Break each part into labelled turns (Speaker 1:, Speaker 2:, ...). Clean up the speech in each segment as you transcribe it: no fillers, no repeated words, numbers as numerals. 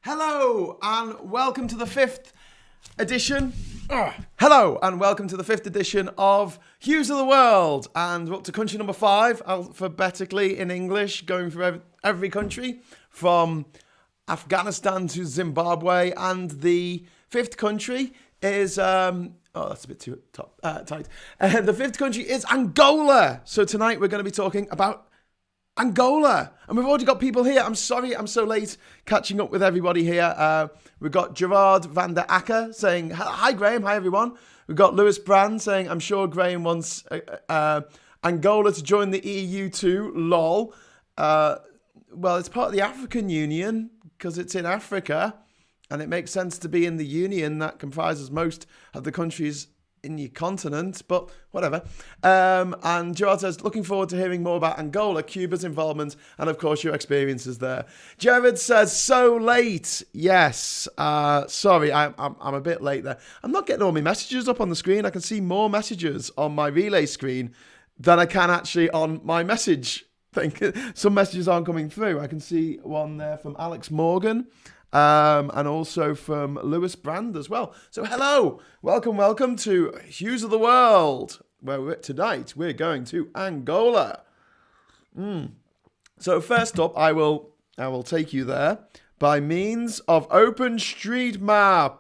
Speaker 1: Hello and welcome to the fifth edition. Hello and welcome to the fifth edition of Hughes of the World. And we're up to country number 5, alphabetically in English, going through every country from Afghanistan to Zimbabwe. And the fifth country is, that's a bit too tight. The fifth country is Angola. So tonight we're going to be talking about Angola. And we've already got people here. I'm sorry I'm so late catching up with everybody here. We've got Gerard van der Acker saying, hi Graham, hi everyone. We've got Lewis Brand saying, I'm sure Graham wants Angola to join the EU too, lol. Well, it's part of the African Union because it's in Africa and it makes sense to be in the union that comprises most of the countries in your continent, but whatever. And Gerard says, looking forward to hearing more about Angola, Cuba's involvement, and of course your experiences there. Jared says, so late. Yes, sorry, I'm a bit late there. I'm not getting all my messages up on the screen. I can see more messages on my relay screen than I can actually on my message thing. Some messages aren't coming through. I can see one there from Alex Morgan. And also from Lewis Brand as well. So hello, welcome to Hughes of the World, where tonight we're going to Angola. So first up, I will take you there by means of OpenStreetMap,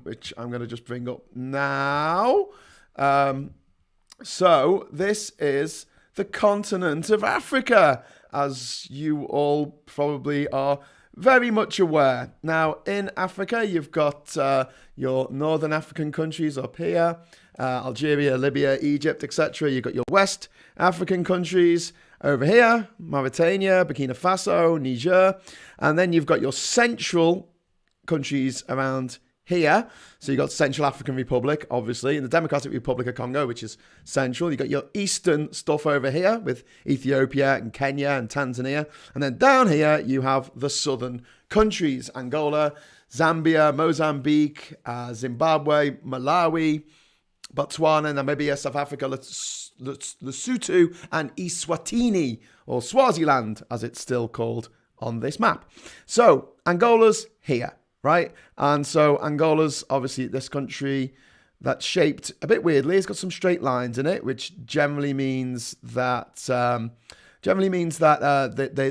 Speaker 1: which I'm going to just bring up now. So this is the continent of Africa, as you all probably are very much aware. Now, in Africa, you've got your northern African countries up here, Algeria, Libya, Egypt, etc. You've got your West African countries over here, Mauritania, Burkina Faso, Niger. And then you've got your central countries around here. So you've got Central African Republic, obviously, and the Democratic Republic of Congo, which is central. You've got your eastern stuff over here with Ethiopia and Kenya and Tanzania. And then down here, you have the southern countries, Angola, Zambia, Mozambique, Zimbabwe, Malawi, Botswana, Namibia, South Africa, Lesotho, and Eswatini, or Swaziland, as it's still called on this map. So Angola's here. Right, and so Angola's obviously this country that's shaped a bit weirdly. It's got some straight lines in it, which generally means that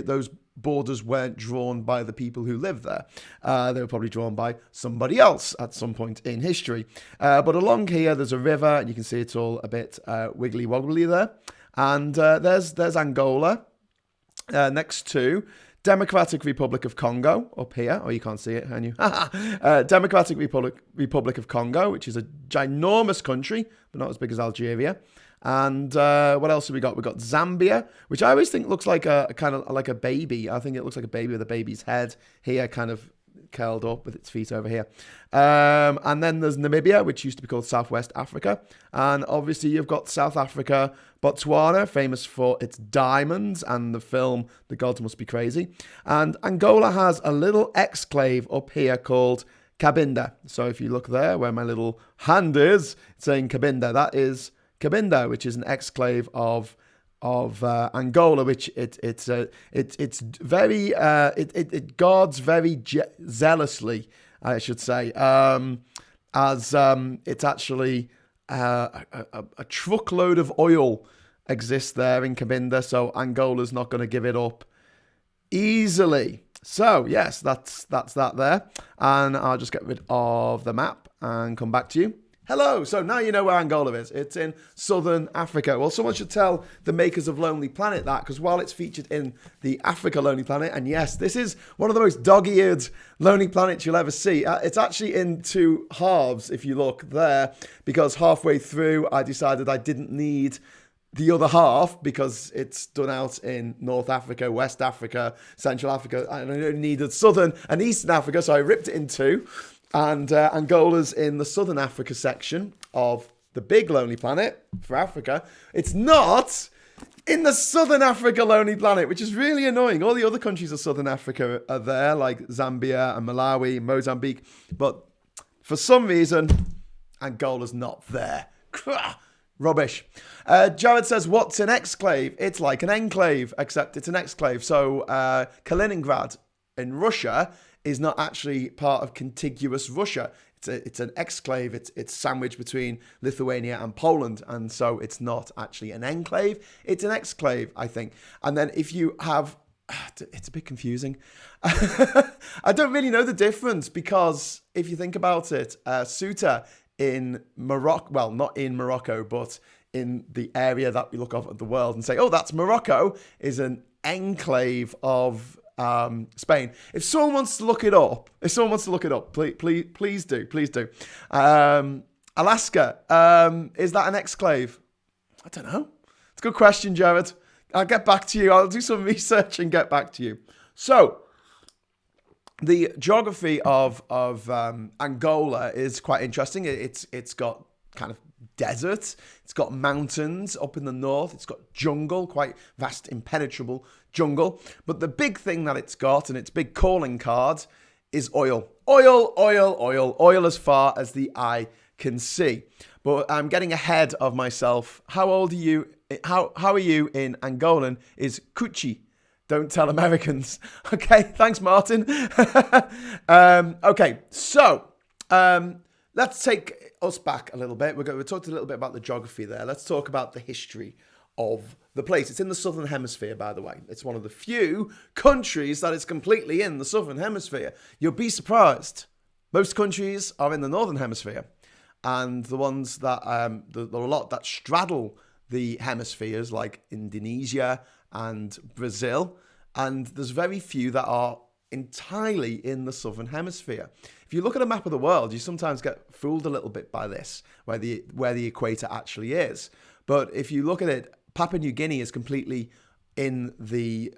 Speaker 1: those borders weren't drawn by the people who live there. They were probably drawn by somebody else at some point in history. But along here, there's a river, and you can see it's all a bit wiggly wobbly there. And there's Angola next to Democratic Republic of Congo up here. Oh, you can't see it, can you? Democratic Republic of Congo, which is a ginormous country, but not as big as Algeria. And what else have we got? We've got Zambia, which I always think looks like a kind of like a baby. I think it looks like a baby with a baby's head here, kind of curled up with its feet over here. And then there's Namibia, which used to be called Southwest Africa. And obviously you've got South Africa, Botswana, famous for its diamonds and the film The Gods Must Be Crazy. And Angola has a little exclave up here called Cabinda. So if you look there where my little hand is, it's saying Cabinda. That is Cabinda, which is an exclave of Angola, which it guards very zealously, I should say, as it's actually a truckload of oil exists there in Cabinda, so Angola's not going to give it up easily. So yes, that's that there, and I'll just get rid of the map and come back to you. Hello, so now you know where Angola is. It's in southern Africa. Well, someone should tell the makers of Lonely Planet that, because while it's featured in the Africa Lonely Planet, and yes, this is one of the most dog-eared Lonely Planets you'll ever see. It's actually in two halves, if you look there, because halfway through I decided I didn't need the other half because it's done out in North Africa, West Africa, Central Africa. I only needed Southern and Eastern Africa, so I ripped it in two. And Angola's in the Southern Africa section of the big Lonely Planet for Africa. It's not in the Southern Africa Lonely Planet, which is really annoying. All the other countries of Southern Africa are there, like Zambia and Malawi, Mozambique. But for some reason, Angola's not there. Rubbish. Jared says, what's an exclave? It's like an enclave, except it's an exclave. So Kaliningrad in Russia is not actually part of contiguous Russia. It's an exclave. It's sandwiched between Lithuania and Poland, and so it's not actually an enclave. It's an exclave, I think. And then if you have, it's a bit confusing. I don't really know the difference, because if you think about it, Ceuta in Morocco, well, not in Morocco, but in the area that we look off at the world and say, oh, that's Morocco, is an enclave of Spain. If someone wants to look it up, please do. Alaska, is that an exclave? I don't know. It's a good question, Jared. I'll get back to you. I'll do some research and get back to you. So, the geography of Angola is quite interesting. It's got kind of desert. It's got mountains up in the north. It's got jungle, quite vast, impenetrable jungle. But the big thing that it's got, and its big calling card, is oil. Oil as far as the eye can see. But I'm getting ahead of myself. How old are you? How are you in Angolan is Kuchi. Don't tell Americans. Okay, thanks, Martin. Okay, so let's take us back a little bit. We talked a little bit about the geography there. Let's talk about the history of the place. It's in the Southern Hemisphere, by the way. It's one of the few countries that is completely in the Southern Hemisphere. You'll be surprised. Most countries are in the Northern Hemisphere. And the ones that, there are a lot that straddle the hemispheres, like Indonesia and Brazil, and there's very few that are entirely in the Southern Hemisphere. If you look at a map of the world, you sometimes get fooled a little bit by this, where the equator actually is. But if you look at it, Papua New Guinea is completely in the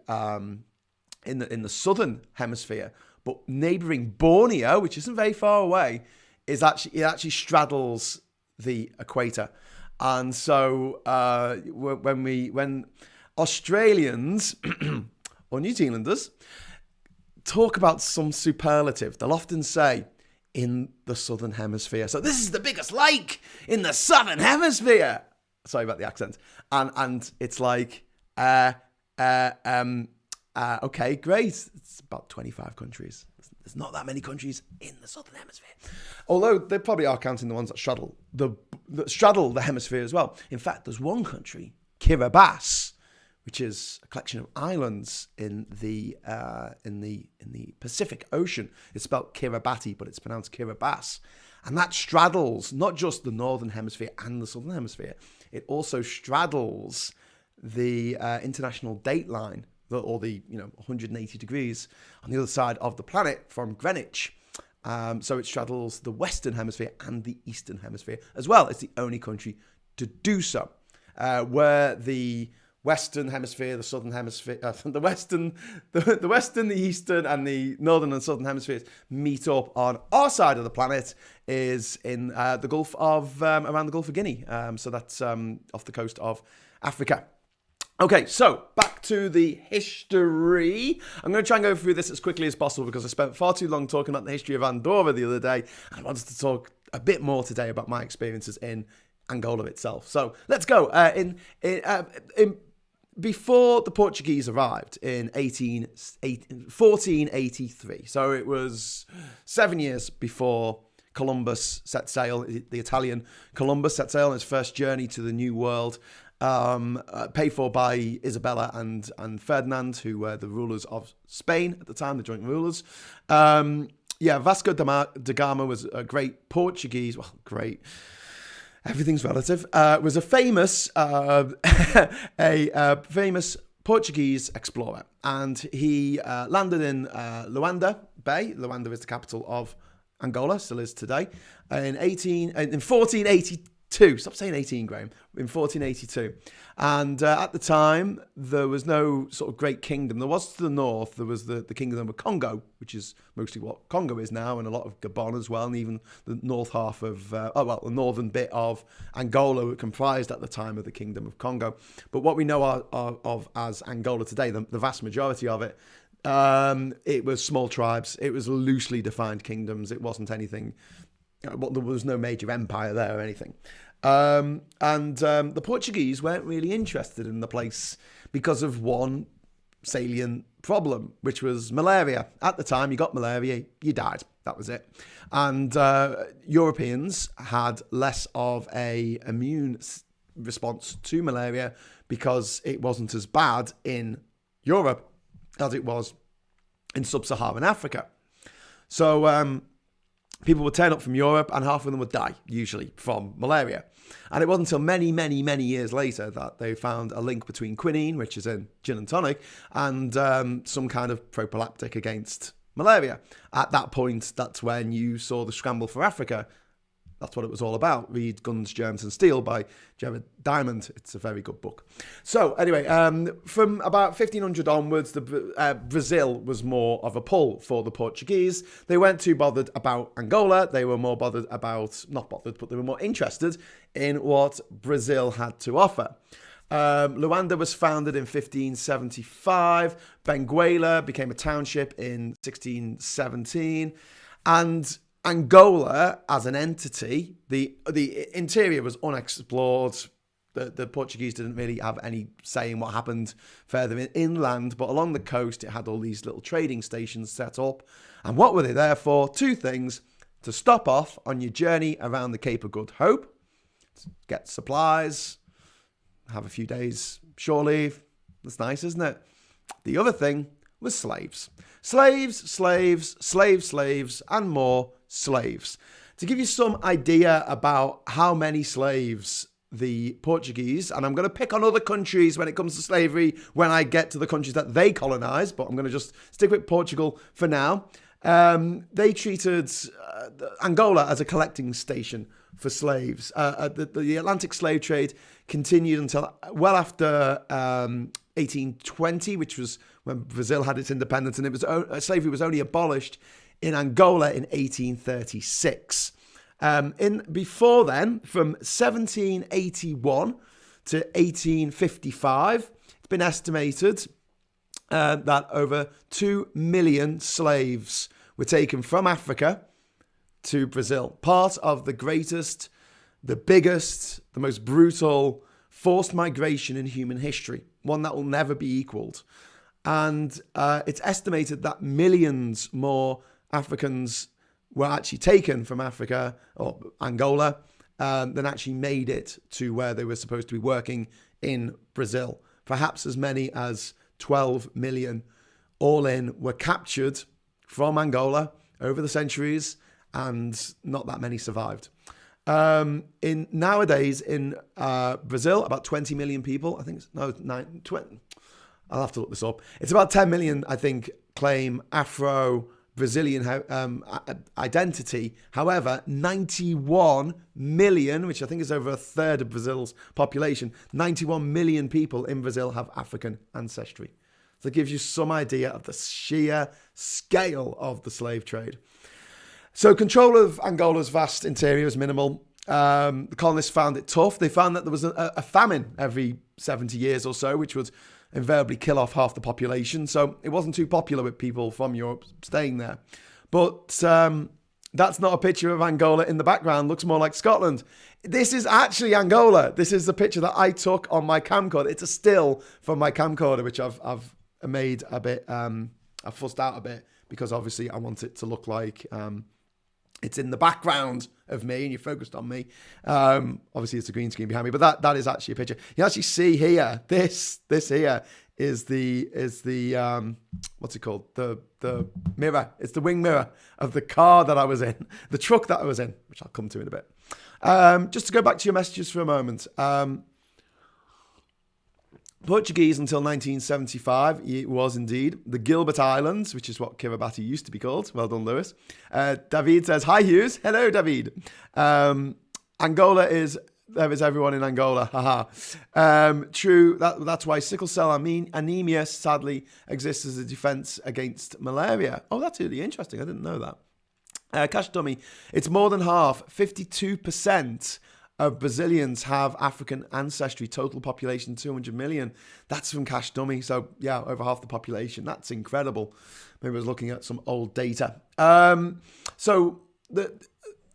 Speaker 1: Southern Hemisphere, but neighbouring Borneo, which isn't very far away, it actually straddles the equator. And so when Australians or New Zealanders talk about some superlative, they'll often say, in the Southern Hemisphere. So this is the biggest lake in the Southern Hemisphere. Sorry about the accent. And it's like, okay, great. It's about 25 countries. There's not that many countries in the Southern Hemisphere. Although they probably are counting the ones that straddle the hemisphere as well. In fact, there's one country, Kiribati, which is a collection of islands in the Pacific Ocean. It's spelled Kiribati, but it's pronounced Kiribati. And that straddles not just the Northern Hemisphere and the Southern Hemisphere. It also straddles the international date line, or the 180 degrees on the other side of the planet from Greenwich. So it straddles the Western Hemisphere and the Eastern Hemisphere as well. It's the only country to do so. Where the Western Hemisphere, the Southern Hemisphere, the Western, the Eastern, and the Northern and Southern Hemispheres meet up on our side of the planet is in the Gulf of, around the Gulf of Guinea. So that's off the coast of Africa. Okay, so back to the history. I'm going to try and go through this as quickly as possible because I spent far too long talking about the history of Andorra the other day. I wanted to talk a bit more today about my experiences in Angola itself. So let's go. Before the Portuguese arrived in 1483, so it was 7 years before Columbus set sail, the Italian Columbus set sail on his first journey to the New World, paid for by Isabella and Ferdinand, who were the rulers of Spain at the time, the joint rulers. Vasco da Gama was a great Portuguese, great, everything's relative, was a famous, famous Portuguese explorer. And he landed in Luanda Bay. Luanda is the capital of Angola, still is today, in 1482. Stop saying 18, Graham. In 1482. And at the time, there was no sort of great kingdom. There was to the north, there was the Kingdom of Kongo, which is mostly what Congo is now, and a lot of Gabon as well, and even the north half of, the northern bit of Angola comprised at the time of the Kingdom of Kongo. But what we know of as Angola today, the vast majority of it, it was small tribes. It was loosely defined kingdoms. It wasn't anything. There was no major empire there or anything. The Portuguese weren't really interested in the place because of one salient problem, which was malaria. At the time, you got malaria, you died. That was it. And Europeans had less of a immune response to malaria because it wasn't as bad in Europe as it was in sub-Saharan Africa. So people would turn up from Europe and half of them would die, usually, from malaria. And it wasn't until many, many, many years later that they found a link between quinine, which is in gin and tonic, and some kind of prophylactic against malaria. At that point, that's when you saw the scramble for Africa. That's what it was all about. Read Guns, Germs and Steel by Jared Diamond. It's a very good book. So anyway, from about 1500 onwards, Brazil was more of a pull for the Portuguese. They weren't too bothered about Angola. They were more bothered about, not bothered, but they were more interested in what Brazil had to offer. Luanda was founded in 1575. Benguela became a township in 1617. And Angola, as an entity, the interior was unexplored. The Portuguese didn't really have any say in what happened further inland, but along the coast, it had all these little trading stations set up. And what were they there for? Two things: to stop off on your journey around the Cape of Good Hope, get supplies, have a few days shore leave. That's nice, isn't it? The other thing was slaves. Slaves, and more slaves. To give you some idea about how many slaves the Portuguese, and I'm going to pick on other countries when it comes to slavery when I get to the countries that they colonized, but I'm going to just stick with Portugal for now. They treated Angola as a collecting station for slaves. The Atlantic slave trade continued until well after 1820, which was when Brazil had its independence, and it was slavery was only abolished in Angola in 1836. Before then, from 1781 to 1855, it's been estimated that over 2 million slaves were taken from Africa to Brazil. Part of the greatest, the biggest, the most brutal forced migration in human history, one that will never be equaled. And it's estimated that millions more Africans were actually taken from Africa or Angola than actually made it to where they were supposed to be working in Brazil. Perhaps as many as 12 million all in were captured from Angola over the centuries, and not that many survived. Nowadays in Brazil, about 20 million people, I think it's, no, 20, I'll have to look this up. It's about 10 million, I think, claim Afro-Brazilian identity. However, 91 million, which I think is over a third of Brazil's population, 91 million people in Brazil have African ancestry. So it gives you some idea of the sheer scale of the slave trade. So control of Angola's vast interior is minimal. The colonists found it tough. They found that there was a famine every 70 years or so, which would invariably kill off half the population. So it wasn't too popular with people from Europe staying there. But that's not a picture of Angola in the background. Looks more like Scotland. This is actually Angola. This is the picture that I took on my camcorder. It's a still from my camcorder, which I've made a bit, I've fussed out a bit because obviously I want it to look like it's in the background of me and you're focused on me. Obviously it's a green screen behind me, but that is actually a picture. You actually see here, this here is the what's it called? The mirror. It's the wing mirror of the car that I was in, the truck that I was in, which I'll come to in a bit. Just to go back to your messages for a moment. Portuguese until 1975, it was indeed the Gilbert Islands, which is what Kiribati used to be called. Well done, Lewis. David says, hi, Hughes. Hello, David. Angola there is everyone in Angola. Haha. True. That's why sickle cell anemia sadly exists as a defense against malaria. Oh, that's really interesting. I didn't know that. Cash Dummy. It's more than half. 52% of Brazilians have African ancestry. Total population 200 million. That's from Cash Dummy. So yeah, over half the population. That's incredible. Maybe I was looking at some old data. So the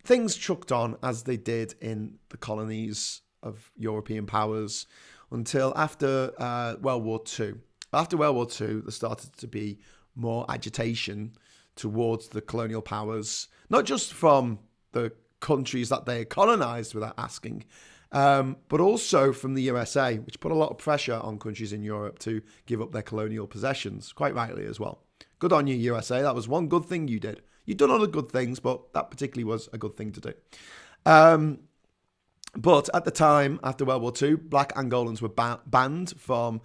Speaker 1: things chucked on as they did in the colonies of European powers until after World War II. after World War II, there started to be more agitation towards the colonial powers, not just from the countries that they colonized without asking, but also from the USA, which put a lot of pressure on countries in Europe to give up their colonial possessions, quite rightly as well. Good on you, USA. That was one good thing you did. You've done other good things, but that particularly was a good thing to do. But at the time, after World War II, black Angolans were banned from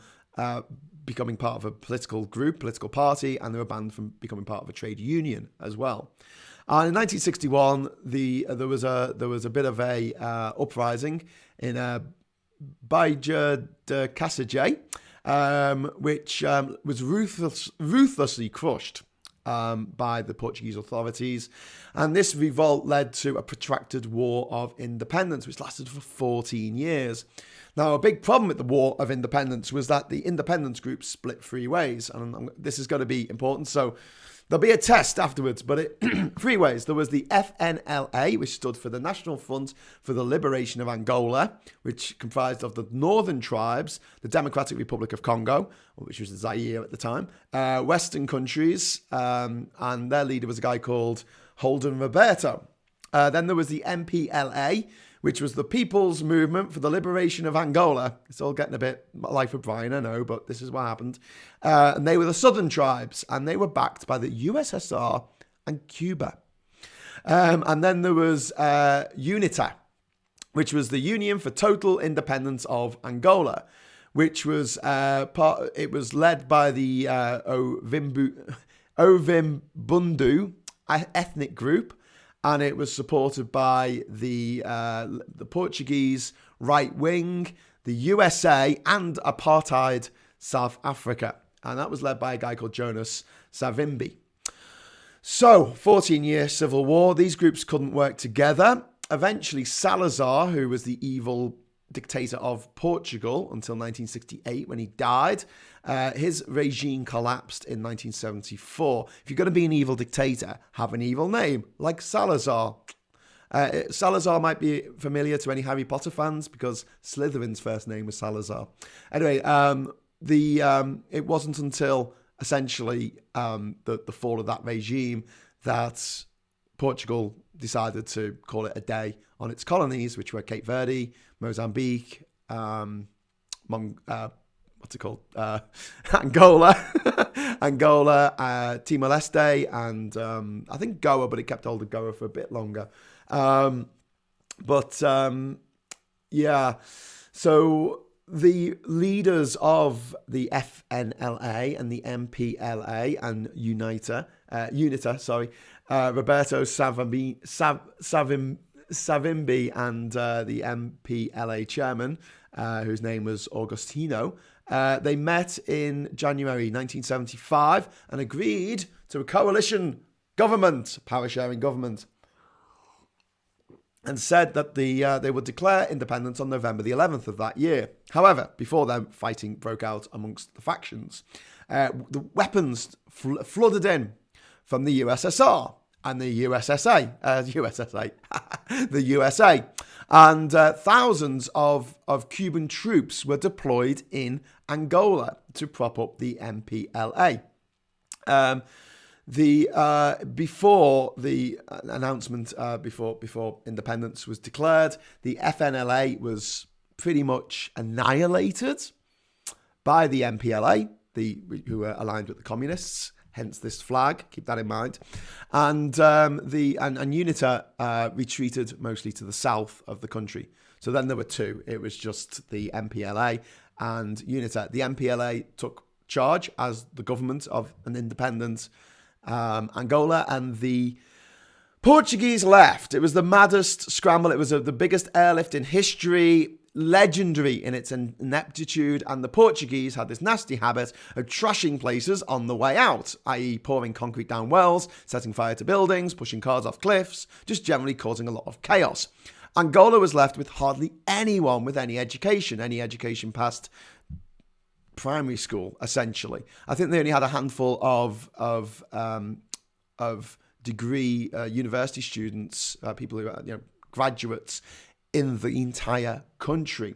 Speaker 1: becoming part of a political group, political party, and they were banned from becoming part of a trade union as well. And in 1961, there was a bit of a uprising in Baía de Casajay, which was ruthlessly crushed by the Portuguese authorities. And this revolt led to a protracted war of independence, which lasted for 14 years. Now, a big problem with the War of Independence was that the independence groups split three ways. And this is going to be important. So there'll be a test afterwards, but three ways. There was the FNLA, which stood for the National Front for the Liberation of Angola, which comprised of the northern tribes, the Democratic Republic of Congo, which was Zaire at the time, Western countries, and their leader was a guy called Holden Roberto. Then there was the MPLA, which was the People's Movement for the Liberation of Angola. It's all getting a bit Life of Brian, I know, but this is what happened. And they were the southern tribes, and they were backed by the USSR and Cuba. And then there was UNITA, which was the Union for Total Independence of Angola, which was it was led by the Ovimbundu ethnic group, and it was supported by the Portuguese right wing, the USA, and apartheid South Africa. And that was led by a guy called Jonas Savimbi. So, 14-year civil war. These groups couldn't work together. Eventually, Salazar, who was the evil dictator of Portugal until 1968 when he died, his regime collapsed in 1974. If you're going to be an evil dictator, have an evil name, like Salazar. Salazar might be familiar to any Harry Potter fans because Slytherin's first name was Salazar. Anyway, it wasn't until essentially the fall of that regime that Portugal decided to call it a day on its colonies, which were Cape Verde, Mozambique, Angola, Timor-Leste, and I think Goa, but it kept hold of Goa for a bit longer. Yeah, so the leaders of the FNLA and the MPLA and UNITA, Roberto Savimbi and the MPLA chairman, whose name was Augustino, they met in January 1975 and agreed to a coalition government, power-sharing government, and said that they would declare independence on November the 11th of that year. However, before then, fighting broke out amongst the factions. The weapons flooded in from the USSR and the the USA. And thousands of Cuban troops were deployed in Angola to prop up the MPLA. Before the announcement, before independence was declared, the FNLA was pretty much annihilated by the MPLA, who were aligned with the communists. Hence this flag. Keep that in mind. And UNITA retreated mostly to the south of the country. So then there were two. It was just the MPLA and UNITA. The MPLA took charge as the government of an independent Angola, and the Portuguese left. It was the maddest scramble. It was the biggest airlift in history, legendary in its ineptitude, and the Portuguese had this nasty habit of trashing places on the way out, i.e. pouring concrete down wells, setting fire to buildings, pushing cars off cliffs, just generally causing a lot of chaos. Angola was left with hardly anyone with any education past primary school, essentially. I think they only had a handful of degree university students, people who are graduates in the entire country.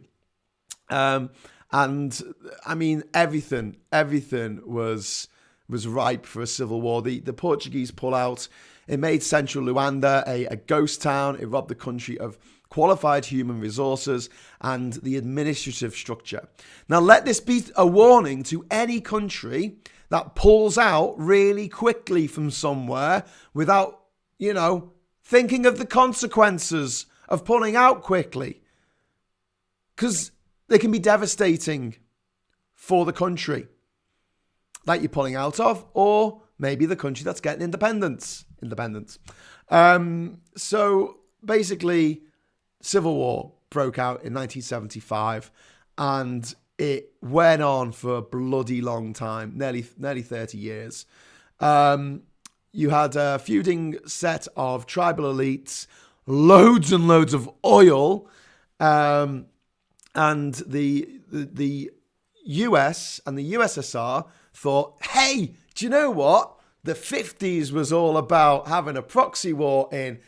Speaker 1: And And I mean, everything was ripe for a civil war. The Portuguese pull out. It made central Luanda a ghost town. It robbed the country of qualified human resources and the administrative structure. Now, let this be a warning to any country that pulls out really quickly from somewhere without, thinking of the consequences of pulling out quickly. Because they can be devastating for the country that you're pulling out of, or maybe the country that's getting independence. So basically, civil war broke out in 1975, and it went on for a bloody long time, nearly 30 years. You had a feuding set of tribal elites, loads and loads of oil, and the US and the USSR thought, hey, do you know what? The 50s was all about having a proxy war in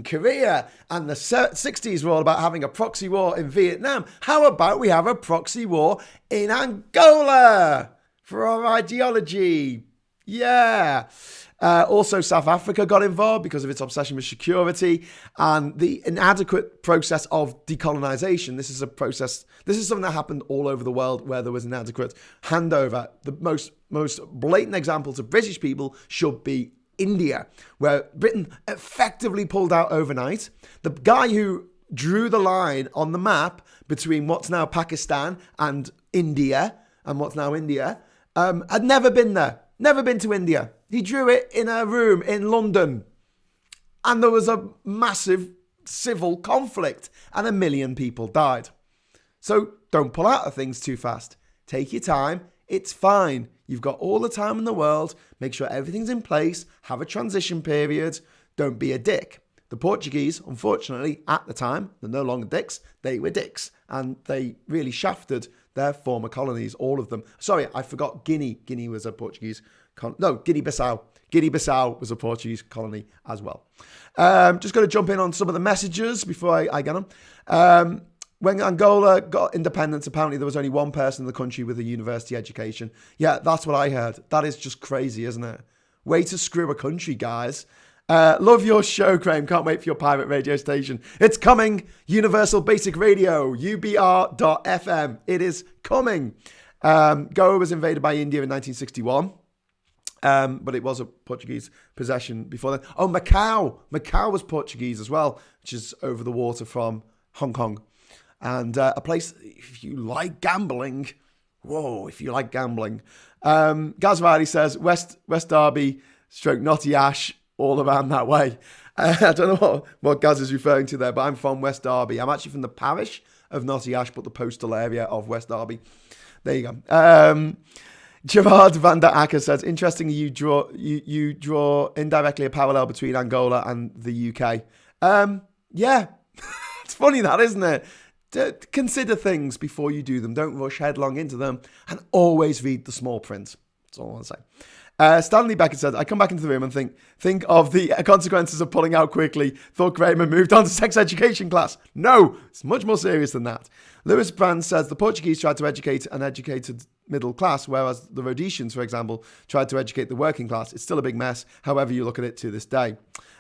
Speaker 1: Korea, and the 60s were all about having a proxy war in Vietnam. How about we have a proxy war in Angola for our ideology? Yeah. Also, South Africa got involved because of its obsession with security and the inadequate process of decolonization. This is something that happened all over the world where there was inadequate handover. The most blatant example to British people should be India, where Britain effectively pulled out overnight. The guy who drew the line on the map between what's now Pakistan and India, and what's now India, had never been there. Never been to India. He drew it in a room in London. And there was a massive civil conflict and 1 million people died. So don't pull out of things too fast. Take your time. It's fine. You've got all the time in the world. Make sure everything's in place. Have a transition period. Don't be a dick. The Portuguese, unfortunately, at the time, they're no longer dicks. They were dicks. And they really shafted their former colonies, all of them. Sorry, I forgot Guinea. Guinea was a Portuguese Guinea-Bissau. Guinea-Bissau was a Portuguese colony as well. Just going to jump in on some of the messages before I get them. When Angola got independence, apparently there was only one person in the country with a university education. Yeah, that's what I heard. That is just crazy, isn't it? Way to screw a country, guys. Love your show, Graham. Can't wait for your pirate radio station. It's coming. Universal Basic Radio, UBR.FM. It is coming. Goa was invaded by India in 1961. But it was a Portuguese possession before then. Oh, Macau. Macau was Portuguese as well, which is over the water from Hong Kong. And a place, if you like gambling, if you like gambling. Gaz Riley says, West Derby, stroke Notty Ash, all around that way. I don't know what Gaz is referring to there, but I'm from West Derby. I'm actually from the parish of Notty Ash, but the postal area of West Derby. There you go. Gerard van der Acker says, interesting you draw indirectly a parallel between Angola and the UK. Yeah, it's funny that, isn't it? Consider things before you do them. Don't rush headlong into them, and always read the small print. That's all I want to say. Stanley Beckett said, I come back into the room and think of the consequences of pulling out quickly. Thought Graham had moved on to sex education class. No, it's much more serious than that. Lewis Brand says the Portuguese tried to educate an educated middle class, whereas the Rhodesians, for example, tried to educate the working class. It's still a big mess, however you look at it to this day.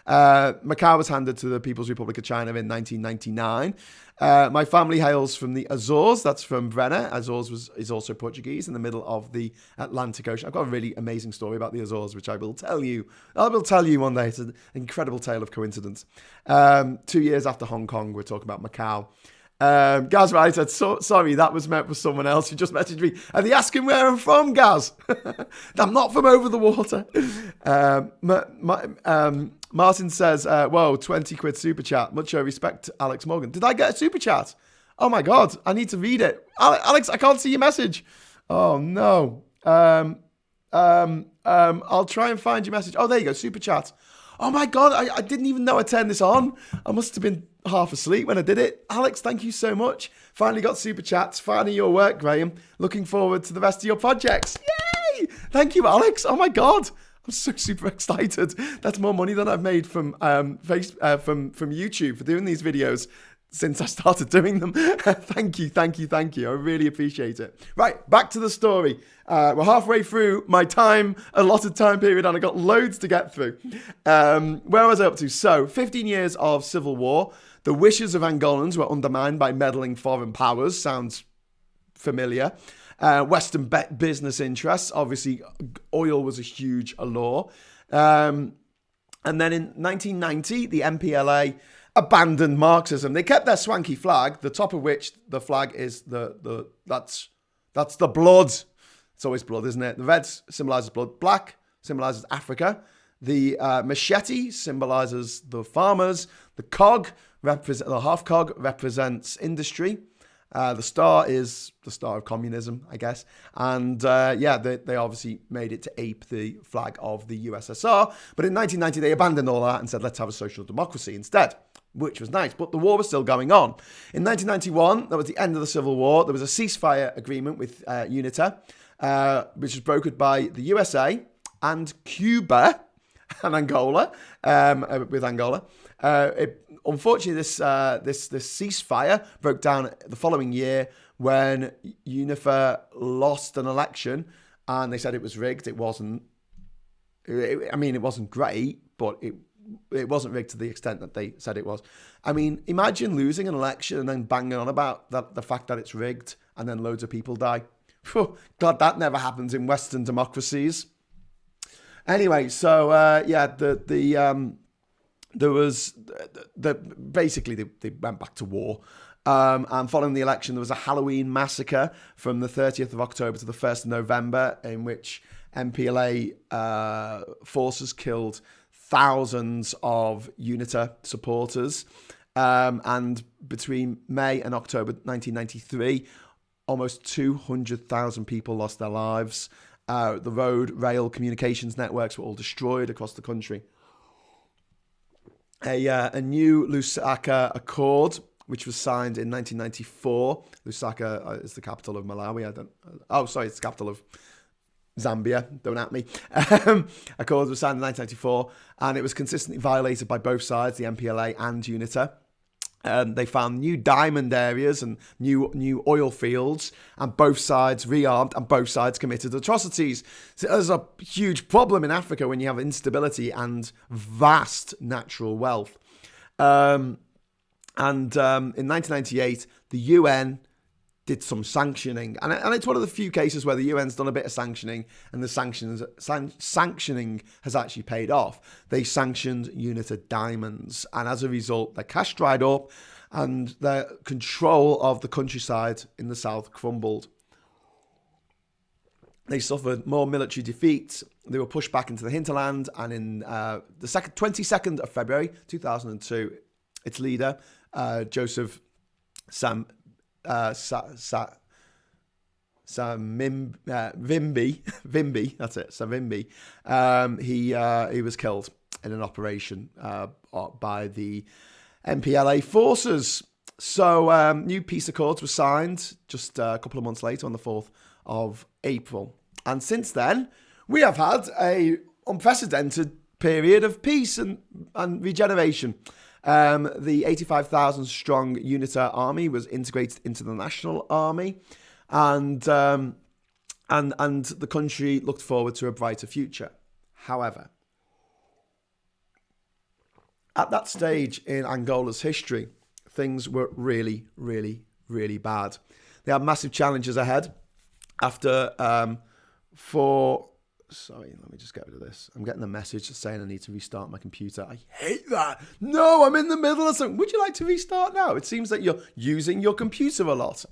Speaker 1: Macau was handed to the People's Republic of China in 1999. My family hails from the Azores. That's from Brenner. Azores is also Portuguese, in the middle of the Atlantic Ocean. I've got a really amazing story about the Azores, which I will tell you. One day. It's an incredible tale of coincidence. 2 years after Hong Kong, we're talking about Macau. Gaz Riley said, sorry, that was meant for someone else who just messaged me. Are they asking where I'm from, Gaz? I'm not from over the water. Martin says, whoa, 20 quid super chat. Much respect to Alex Morgan. Did I get a super chat? Oh my God, I need to read it. Alex, I can't see your message. Oh no. I'll try and find your message. Oh, there you go, super chat. Oh my God, I didn't even know I turned this on. I must have been half asleep when I did it. Alex, thank you so much. Finally got super chats. Finally your work, Graham. Looking forward to the rest of your projects. Yay! Thank you, Alex. Oh my God. I'm so super excited. That's more money than I've made from YouTube for doing these videos. since I started doing them. Thank you. I really appreciate it. Right, back to the story. We're halfway through my allotted time period, and I got loads to get through. Where was I up to? So, 15 years of civil war. The wishes of Angolans were undermined by meddling foreign powers. Sounds familiar. Western business interests. Obviously, oil was a huge allure. And then in 1990, the MPLA abandoned Marxism. They kept their swanky flag, the top of which the flag is that's the blood. It's always blood, isn't it? The red symbolizes blood. Black symbolizes Africa. The machete symbolizes the farmers. The half cog represents industry. The star is the star of communism, I guess. And they obviously made it to ape the flag of the USSR. But in 1990, they abandoned all that and said, let's have a social democracy instead, which was nice. But the war was still going on. In 1991, that was the end of the Civil War. There was a ceasefire agreement with UNITA, which was brokered by the USA and Cuba and Angola, with Angola. Unfortunately, this ceasefire broke down the following year when UNIFA lost an election, and they said it was rigged. It wasn't. It wasn't great, but it wasn't rigged to the extent that they said it was. I mean, imagine losing an election and then banging on about the fact that it's rigged, and then loads of people die. Whew, glad that never happens in Western democracies. Anyway, so there was basically they went back to war. And following the election, there was a Halloween massacre from the 30th of October to the 1st of November, in which MPLA forces killed thousands of UNITA supporters. And between May and October 1993, almost 200,000 people lost their lives. The road, rail, communications networks were all destroyed across the country. A new Lusaka Accord, which was signed in 1994. Lusaka is the capital of Malawi. It's the capital of Zambia. Don't at me. Accord was signed in 1994, and it was consistently violated by both sides, the MPLA and UNITA. They found new diamond areas and new oil fields, and both sides rearmed, and both sides committed atrocities. So there's a huge problem in Africa when you have instability and vast natural wealth. In 1998, the UN did some sanctioning, and it's one of the few cases where the UN's done a bit of sanctioning, and the sanctioning has actually paid off. They sanctioned UNITA diamonds, and as a result, their cash dried up, and their control of the countryside in the south crumbled. They suffered more military defeats. They were pushed back into the hinterland, and in the 22nd of February 2002, its leader, Joseph Savimbi, that's it, Savimbi. He was killed in an operation by the MPLA forces. So new peace accords were signed just a couple of months later on the 4th of April. And since then, we have had a unprecedented period of peace and regeneration. The 85,000 strong UNITA army was integrated into the national army, and the country looked forward to a brighter future. However, at that stage in Angola's history, things were really, really, really bad. They had massive challenges ahead after Sorry, let me just get rid of this. I'm getting a message saying I need to restart my computer. I hate that. No, I'm in the middle of something. Would you like to restart now? It seems that you're using your computer a lot.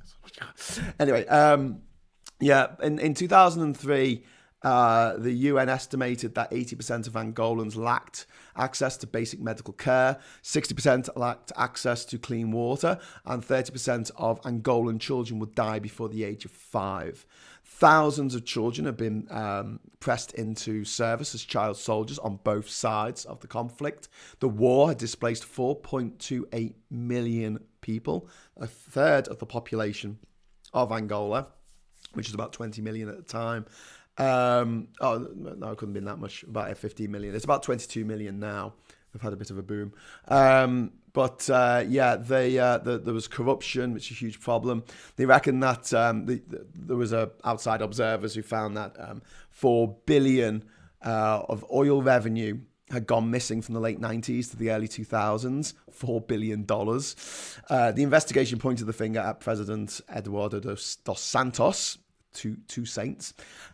Speaker 1: Anyway, in 2003, the UN estimated that 80% of Angolans lacked access to basic medical care, 60% lacked access to clean water, and 30% of Angolan children would die before the age of 5. Thousands of children have been pressed into service as child soldiers on both sides of the conflict. The war had displaced 4.28 million people, a third of the population of Angola, which was about 20 million at the time. No, it couldn't have been that much, about 15 million. It's about 22 million now. We've had a bit of a boom. But there was corruption, which is a huge problem. They reckon that there was outside observers who found that 4 billion of oil revenue had gone missing from the late 90s to the early 2000s, $4 billion. The investigation pointed the finger at President Eduardo dos Santos, two saints.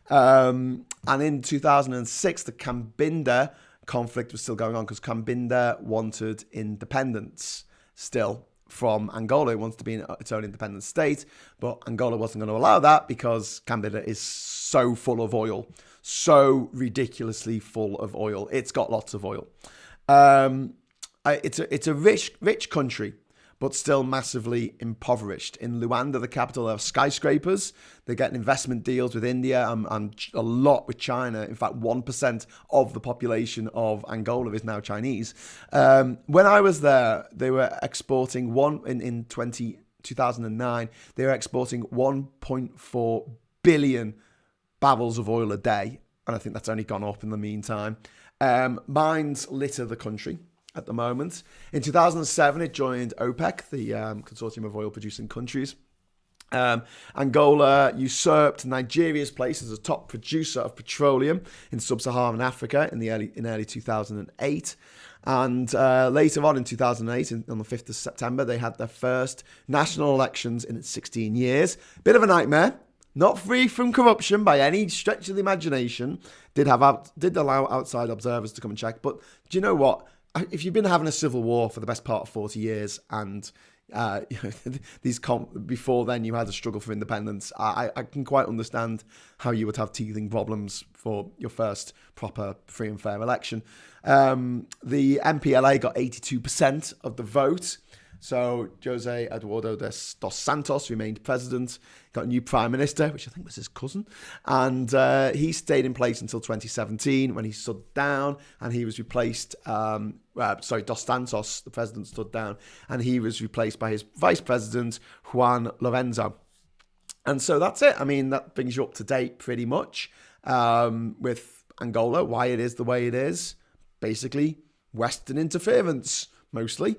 Speaker 1: And in 2006, the Cabinda conflict was still going on because Cabinda wanted independence still from Angola. It wants to be its own independent state, but Angola wasn't going to allow that because Cabinda is so full of oil. So ridiculously full of oil. It's got lots of oil. It's a rich country, but still massively impoverished. In Luanda, the capital, there are skyscrapers. They're getting investment deals with India and a lot with China. In fact, 1% of the population of Angola is now Chinese. When I was there, they were exporting in 2009, they were exporting 1.4 billion barrels of oil a day, and I think that's only gone up in the meantime. Mines litter the country at the moment. In 2007, it joined OPEC, the consortium of oil-producing countries. Angola usurped Nigeria's place as a top producer of petroleum in sub-Saharan Africa in early 2008. And later on in 2008, on the 5th of September, they had their first national elections in 16 years. Bit of a nightmare. Not free from corruption by any stretch of the imagination. Did allow outside observers to come and check. But do you know what? If you've been having a civil war for the best part of 40 years and before then you had a struggle for independence, I can quite understand how you would have teething problems for your first proper free and fair election. The MPLA got 82% of the vote. So Jose Eduardo dos Santos remained president, got a new prime minister, which I think was his cousin, and he stayed in place until 2017 when he stood down and he was replaced, Dos Santos, the president, stood down and he was replaced by his vice president, Juan Lorenzo. And so that's it. I mean, that brings you up to date pretty much with Angola, why it is the way it is. Basically, Western interference, mostly.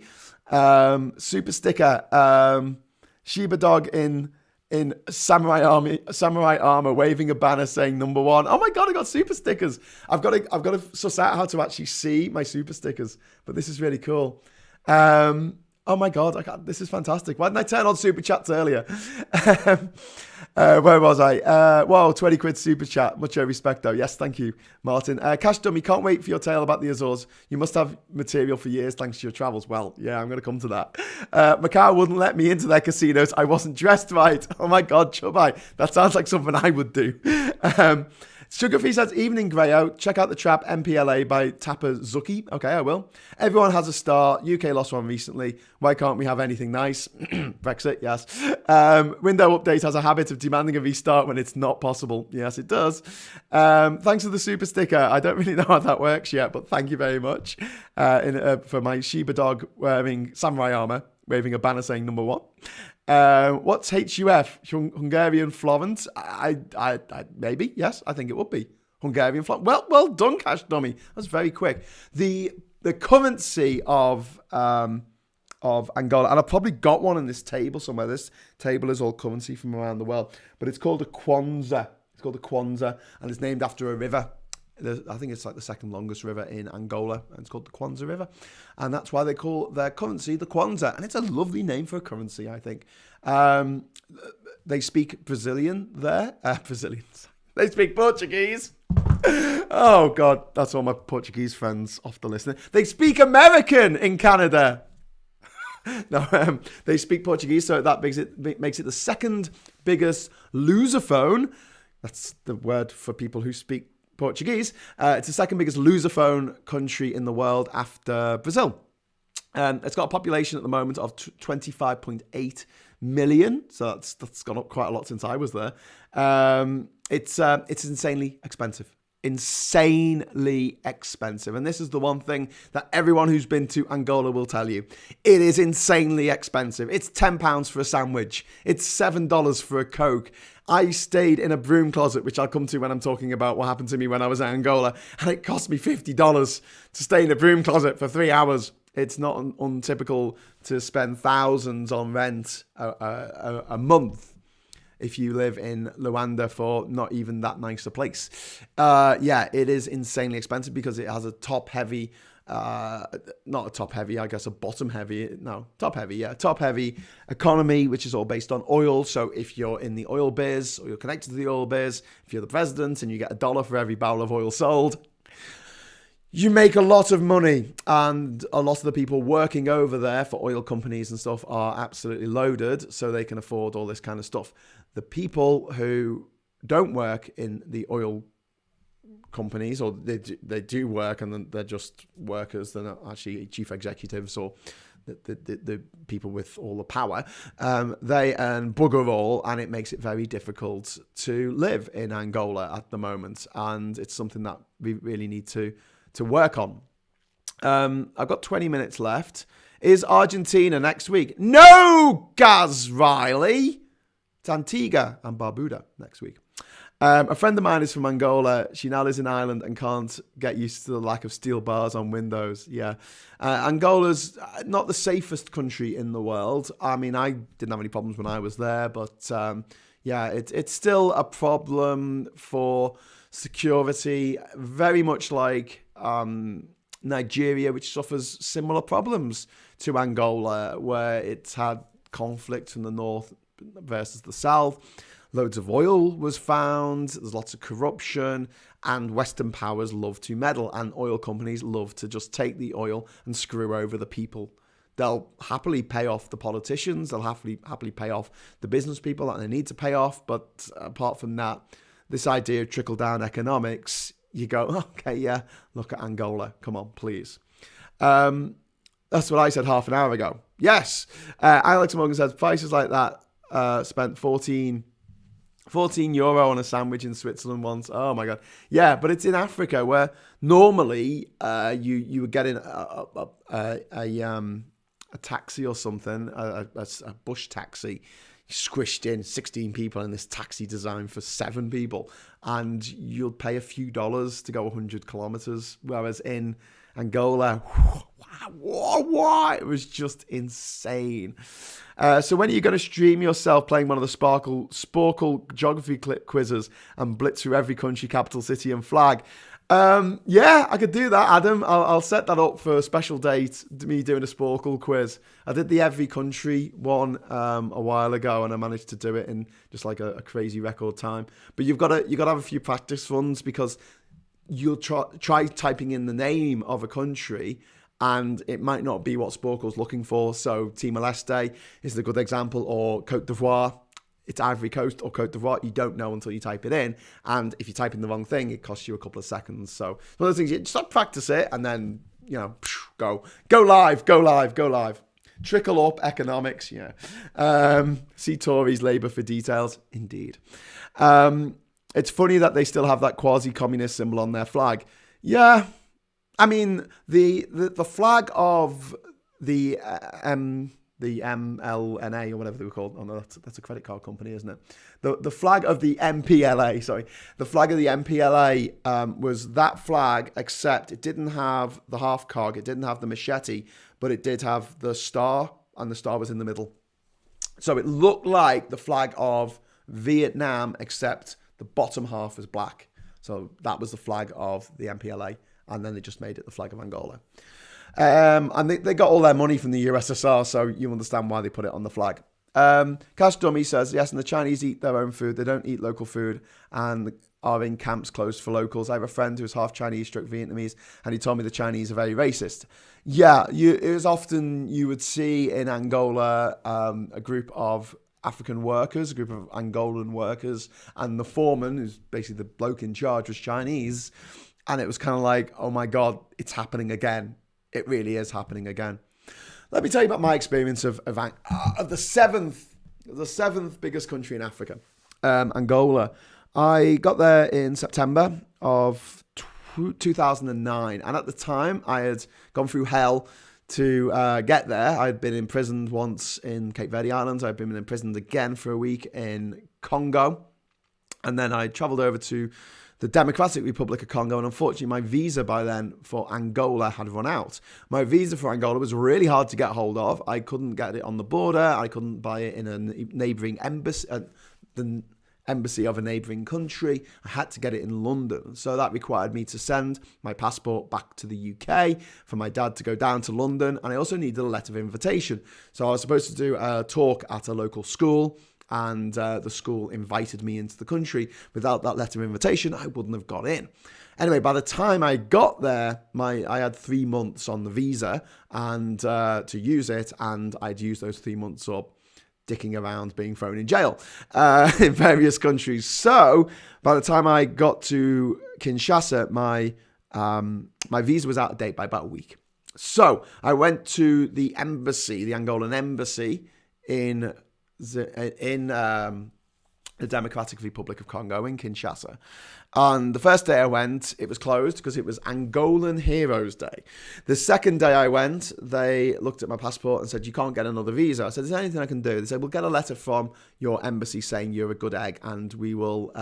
Speaker 1: Super sticker. Shiba dog in samurai armor, waving a banner saying #1. Oh my god, I got super stickers. I've got to suss out how to actually see my super stickers, but this is really cool. Oh my god, this is fantastic. Why didn't I turn on super chats earlier? Where was I? 20 quid super chat. Much respect though. Yes, thank you, Martin. Cash Dummy, can't wait for your tale about the Azores. You must have material for years thanks to your travels. Well, yeah, I'm going to come to that. Macau wouldn't let me into their casinos. I wasn't dressed right. Oh my god, Chubby. That sounds like something I would do. Sugarfree says, evening Greyo, check out The Trap MPLA by Tapper Zuki. Okay, I will. Everyone has a star. UK lost one recently. Why can't we have anything nice? Brexit, yes. Window Update has a habit of demanding a restart when it's not possible. Yes, it does. Thanks for the super sticker. I don't really know how that works yet, but thank you very much for my Shiba dog wearing samurai armor, waving a banner saying #1. What's HUF? Hungarian Florence? I maybe, yes, I think it would be Hungarian Florence. Well done, Cash Dummy. That's very quick. The currency of Angola, and I've probably got one in this table somewhere. This table is all currency from around the world, but it's called a kwanza. It's called a kwanza, and it's named after a river. I think it's like the second longest river in Angola, and it's called the Kwanza River. And that's why they call their currency the Kwanza. And it's a lovely name for a currency, I think. They speak Brazilian there. Brazilians. They speak Portuguese. Oh, God. That's all my Portuguese friends off the listening. They speak American in Canada. No, they speak Portuguese, so that makes it the second biggest lusophone. That's the word for people who speak Portuguese. It's the second biggest lusophone country in the world after Brazil. It's got a population at the moment of 25.8 million. So that's gone up quite a lot since I was there. It's insanely expensive. Insanely expensive. And this is the one thing that everyone who's been to Angola will tell you. It is insanely expensive. It's £10 for a sandwich. It's $7 for a Coke. I stayed in a broom closet, which I'll come to when I'm talking about what happened to me when I was in Angola, and it cost me $50 to stay in a broom closet for 3 hours. It's not untypical to spend thousands on rent a month if you live in Luanda for not even that nice a place. Yeah, it is insanely expensive because it has a top-heavy, not a top-heavy, I guess a bottom-heavy, no, top-heavy, yeah, top-heavy economy, which is all based on oil. So if you're in the oil biz or you're connected to the oil biz, if you're the president and you get $1 for every barrel of oil sold, you make a lot of money, and a lot of the people working over there for oil companies and stuff are absolutely loaded, so they can afford all this kind of stuff. The people who don't work in the oil companies, or they do work and they're just workers, they're not actually chief executives or the people with all the power, they earn bugger all, and it makes it very difficult to live in Angola at the moment, and it's something that we really need to work on. I've got 20 minutes left. Is Argentina next week? No, Gaz Riley. It's Antigua and Barbuda next week. A friend of mine is from Angola. She now lives in Ireland and can't get used to the lack of steel bars on windows. Yeah. Angola's not the safest country in the world. I mean, I didn't have any problems when I was there, but yeah, it's still a problem for security, very much like Nigeria, which suffers similar problems to Angola, where it's had conflict in the north versus the south. Loads of oil was found, there's lots of corruption, and Western powers love to meddle, and oil companies love to just take the oil and screw over the people. They'll happily pay off the politicians, they'll happily pay off the business people that they need to pay off, but apart from that, this idea of trickle-down economics, you go, okay, yeah, look at Angola. Come on, please. That's what I said half an hour ago. Yes. Alex Morgan says, prices like that, spent 14 euro on a sandwich in Switzerland once. Oh, my God. Yeah, but it's in Africa where normally you would get in a taxi or something, a bush taxi, squished in 16 people in this taxi designed for 7 people, and you'll pay a few dollars to go 100 kilometers, whereas in Angola, it was just insane. So when are you going to stream yourself playing one of the Sporkle geography quizzes and blitz through every country, capital, city and flag? Yeah, I could do that, Adam. I'll set that up for a special date, me doing a Sporkle quiz. I did the every country one a while ago, and I managed to do it in just like a crazy record time. But you've got to have a few practice runs, because you'll try typing in the name of a country, and it might not be what Sporkle's looking for. So Timor-Leste is a good example, or Côte d'Ivoire. It's Ivory Coast or Côte d'Ivoire. You don't know until you type it in. And if you type in the wrong thing, it costs you a couple of seconds. So one of the things, you just practice it and then, go live. Trickle up economics, yeah. See Tories Labour for details. Indeed. It's funny that they still have that quasi-communist symbol on their flag. Yeah. I mean, the flag of the MLNA or whatever they were called. Oh no, that's a credit card company, isn't it? The flag of the MPLA, sorry. The flag of the MPLA was that flag, except it didn't have the half cog, it didn't have the machete, but it did have the star, and the star was in the middle. So it looked like the flag of Vietnam, except the bottom half was black. So that was the flag of the MPLA, and then they just made it the flag of Angola. And they got all their money from the USSR, so you understand why they put it on the flag. Cash Dummy says, yes, and the Chinese eat their own food. They don't eat local food and are in camps closed for locals. I have a friend who's half Chinese, stroke Vietnamese, and he told me the Chinese are very racist. Yeah, it was often you would see in Angola a group of African workers, a group of Angolan workers, and the foreman, who's basically the bloke in charge, was Chinese. And it was kind of like, oh my God, it's happening again. It really is happening again. Let me tell you about my experience of the seventh biggest country in Africa, Angola. I got there in September of 2009. And at the time, I had gone through hell to get there. I'd been imprisoned once in Cape Verde Islands. I'd been imprisoned again for a week in Congo. And then I traveled over to the Democratic Republic of Congo, and unfortunately my visa by then for Angola had run out. My visa for Angola was really hard to get hold of. I couldn't get it on the border. I couldn't buy it in a neighbouring embassy, the embassy of a neighbouring country. I had to get it in London. So that required me to send my passport back to the UK for my dad to go down to London. And I also needed a letter of invitation. So I was supposed to do a talk at a local school, and the school invited me into the country. Without that letter of invitation, I wouldn't have got in. Anyway, by the time I got there, I had 3 months on the visa and to use it, and I'd used those 3 months up dicking around being thrown in jail in various countries. So by the time I got to Kinshasa, my visa was out of date by about a week. So I went to the embassy, the Angolan embassy in the Democratic Republic of Congo in Kinshasa. And the first day I went, it was closed because it was Angolan Heroes Day. The second day I went, they looked at my passport and said, you can't get another visa. I said, is there anything I can do? They said, we'll get a letter from your embassy saying you're a good egg, and we will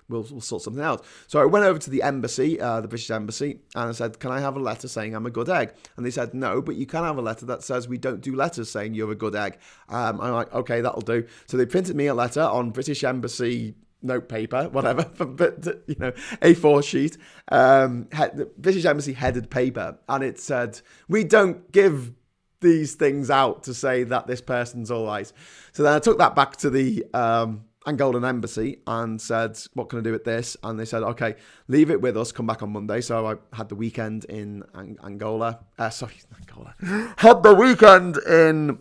Speaker 1: we'll sort something out. So I went over to the embassy, the British embassy, and I said, can I have a letter saying I'm a good egg? And they said, no, but you can have a letter that says we don't do letters saying you're a good egg. I'm like, okay, that'll do. So they printed me a letter on British embassy note paper, whatever, A4 sheet, the British embassy headed paper, and it said, we don't give these things out to say that this person's all right. So then I took that back to the Angolan embassy and said, what can I do with this? And they said, okay, leave it with us, come back on Monday. So I had the weekend in Angola. Had the weekend in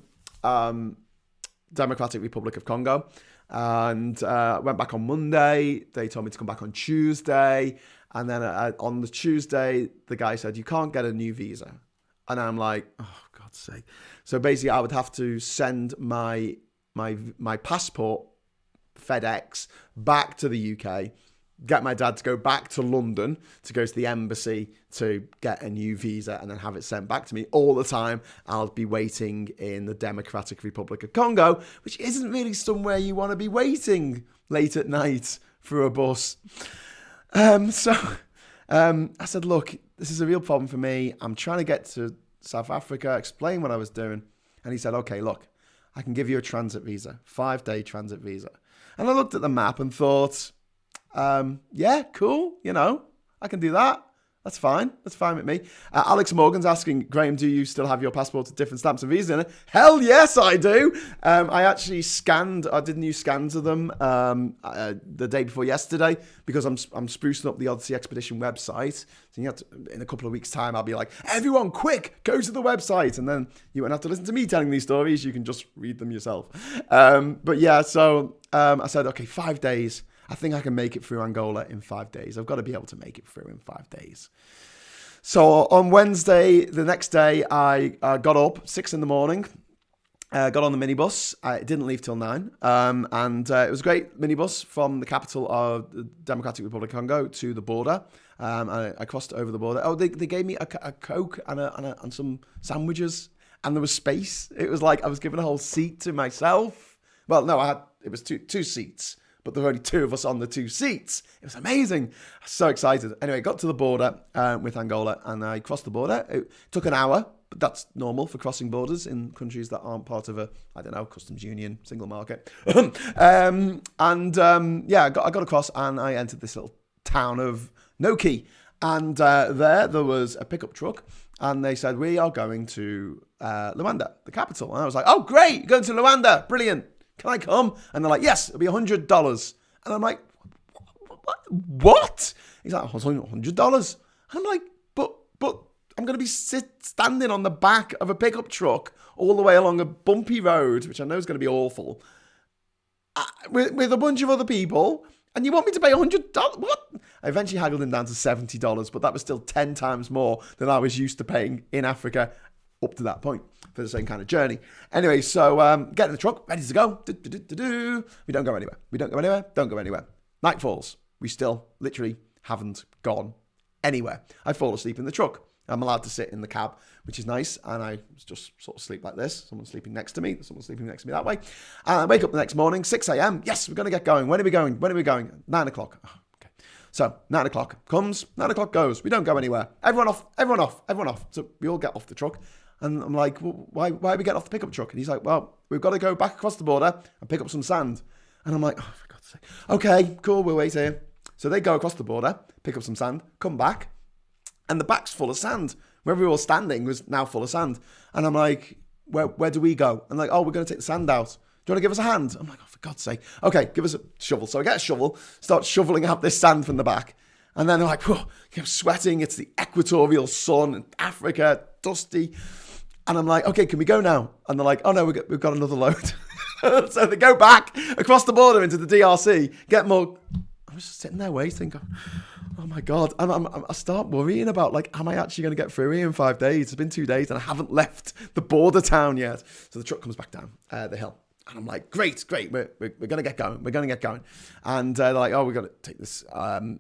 Speaker 1: Democratic Republic of Congo, and went back on Monday. They told me to come back on Tuesday. And then on the Tuesday, the guy said, you can't get a new visa. And I'm like, oh, God's sake. So basically, I would have to send my passport FedEx back to the UK, get my dad to go back to London to go to the embassy to get a new visa, and then have it sent back to me. All the time I'll be waiting in the Democratic Republic of Congo, which isn't really somewhere you want to be waiting late at night for a bus. So I said, look, this is a real problem for me. I'm trying to get to South Africa, explain what I was doing. And he said, okay, look, I can give you a transit visa, 5-day transit visa. And I looked at the map and thought, yeah, cool. I can do that. That's fine. That's fine with me. Alex Morgan's asking, Graham, do you still have your passport with different stamps and visas in it? Hell yes, I do. I actually I did new scans of them the day before yesterday, because I'm sprucing up the Odyssey Expedition website. So in a couple of weeks' time, I'll be like, everyone, quick, go to the website. And then you won't have to listen to me telling these stories. You can just read them yourself. But yeah, so I said, okay, 5 days. I think I can make it through Angola in 5 days. I've got to be able to make it through in 5 days. So on Wednesday, the next day, I got up 6 a.m, got on the minibus. I didn't leave till 9. And it was a great minibus from the capital of the Democratic Republic of Congo to the border. I crossed over the border. Oh, they gave me a Coke and some sandwiches, and there was space. It was like I was given a whole seat to myself. Well, no, it was two seats, but there were only 2 of us on the 2 seats. It was amazing. I was so excited. Anyway, got to the border with Angola, and I crossed the border. It took an hour, but that's normal for crossing borders in countries that aren't part of customs union, single market. I got across, and I entered this little town of Noki. And there was a pickup truck, and they said, we are going to Luanda, the capital. And I was like, oh, great, you're going to Luanda. Brilliant. Can I come? And they're like, yes, it'll be $100. And I'm like, what? He's like, $100. And I'm like, but I'm going to be standing on the back of a pickup truck all the way along a bumpy road, which I know is going to be awful, with a bunch of other people, and you want me to pay $100? What? I eventually haggled him down to $70, but that was still 10 times more than I was used to paying in Africa up to that point for the same kind of journey. Anyway, so get in the truck, ready to go. We don't go anywhere. Night falls. We still literally haven't gone anywhere. I fall asleep in the truck. I'm allowed to sit in the cab, which is nice. And I just sort of sleep like this. Someone's sleeping next to me. Someone's sleeping next to me that way. And I wake up the next morning, 6 a.m. Yes, we're going to get going. When are we going? 9 o'clock. Oh, okay. So 9 o'clock comes, 9 o'clock goes. We don't go anywhere. Everyone off, everyone off, everyone off. So we all get off the truck. And I'm like, well, why are we getting off the pickup truck? And he's like, well, we've got to go back across the border and pick up some sand. And I'm like, oh, for God's sake. Okay, cool, we'll wait here. So they go across the border, pick up some sand, come back, and the back's full of sand. Where we were all standing was now full of sand. And I'm like, where do we go? And like, oh, we're going to take the sand out. Do you want to give us a hand? I'm like, oh, for God's sake. Okay, give us a shovel. So I get a shovel, start shoveling out this sand from the back. And then they're like, whoa, I'm sweating. It's the equatorial sun in Africa, dusty. And I'm like, okay, can we go now? And they're like, oh no, we've got another load. So they go back across the border into the DRC, get more. I was just sitting there waiting. Oh my God. And I start worrying about, like, am I actually going to get through here in 5 days? It's been 2 days and I haven't left the border town yet. So the truck comes back down the hill. And I'm like, great. We're going to get going. We're going to get going. And they're like, oh, we've got to take this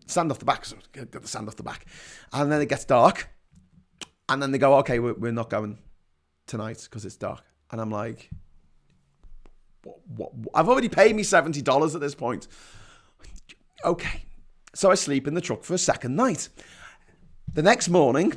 Speaker 1: sand off the back. So get the sand off the back. And then it gets dark. And then they go, okay, we're not going tonight because it's dark. And I'm like, what? I've already paid me $70 at this point. Okay. So I sleep in the truck for a second night. The next morning,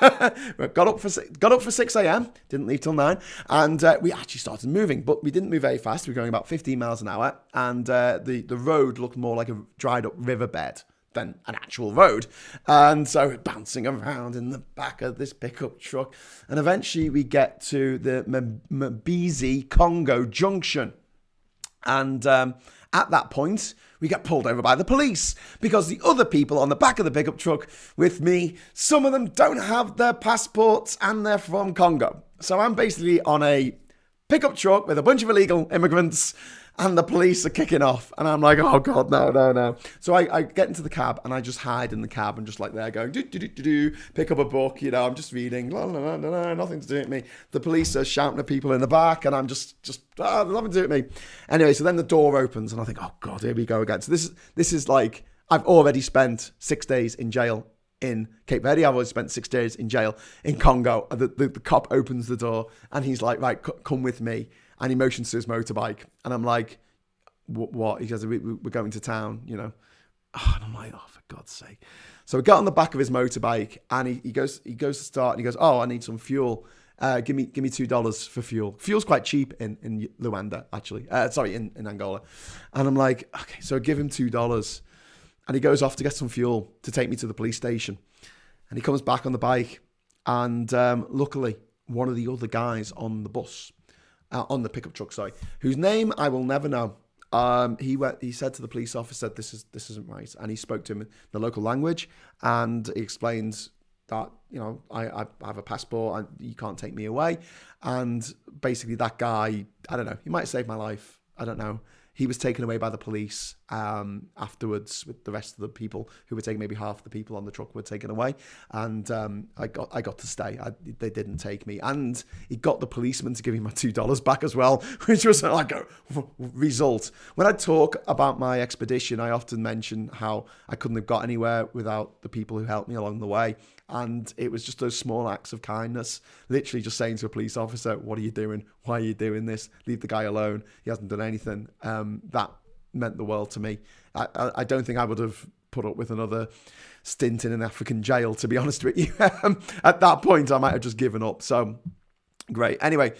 Speaker 1: got up for 6 a.m., didn't leave till 9, and we actually started moving, but we didn't move very fast. We were going about 15 miles an hour, and the road looked more like a dried up riverbed than an actual road. And so we're bouncing around in the back of this pickup truck, and eventually we get to the Mbezi Kongo junction. And at that point, we get pulled over by the police because the other people on the back of the pickup truck with me, some of them don't have their passports and they're from Congo. So I'm basically on a pickup truck with a bunch of illegal immigrants and the police are kicking off. And I'm like, oh God, no. So I get into the cab and I just hide in the cab and just like there going, pick up a book, I'm just reading, nothing to do with me. The police are shouting at people in the back and I'm just nothing to do with me. Anyway, so then the door opens and I think, oh God, here we go again. So this is like, I've already spent 6 days in jail in Cape Verde. I've already spent 6 days in jail in Congo. The cop opens the door and he's like, right, come with me. And he motions to his motorbike. And I'm like, what? He goes, we're going to town, And I'm like, oh, for God's sake. So we got on the back of his motorbike and he goes to start and he goes, oh, I need some fuel. Give me $2 for fuel. Fuel's quite cheap in Luanda, actually. In Angola. And I'm like, okay, so I give him $2. And he goes off to get some fuel to take me to the police station. And he comes back on the bike. And luckily, one of the other guys on the bus, on the pickup truck, whose name I will never know. He said to the police officer, this isn't right. And he spoke to him in the local language. And he explained that, I have a passport and you can't take me away. And basically that guy, I don't know, he might have saved my life. I don't know. He was taken away by the police afterwards with the rest of the people who were taken. Maybe half the people on the truck were taken away. And I got to stay. They didn't take me. And he got the policeman to give me my $2 back as well, which was like a result. When I talk about my expedition, I often mention how I couldn't have got anywhere without the people who helped me along the way. And it was just those small acts of kindness, literally just saying to a police officer, what are you doing? Why are you doing this? Leave the guy alone. He hasn't done anything. That meant the world to me. I don't think I would have put up with another stint in an African jail, to be honest with you. At that point, I might have just given up. So, great. Anyway,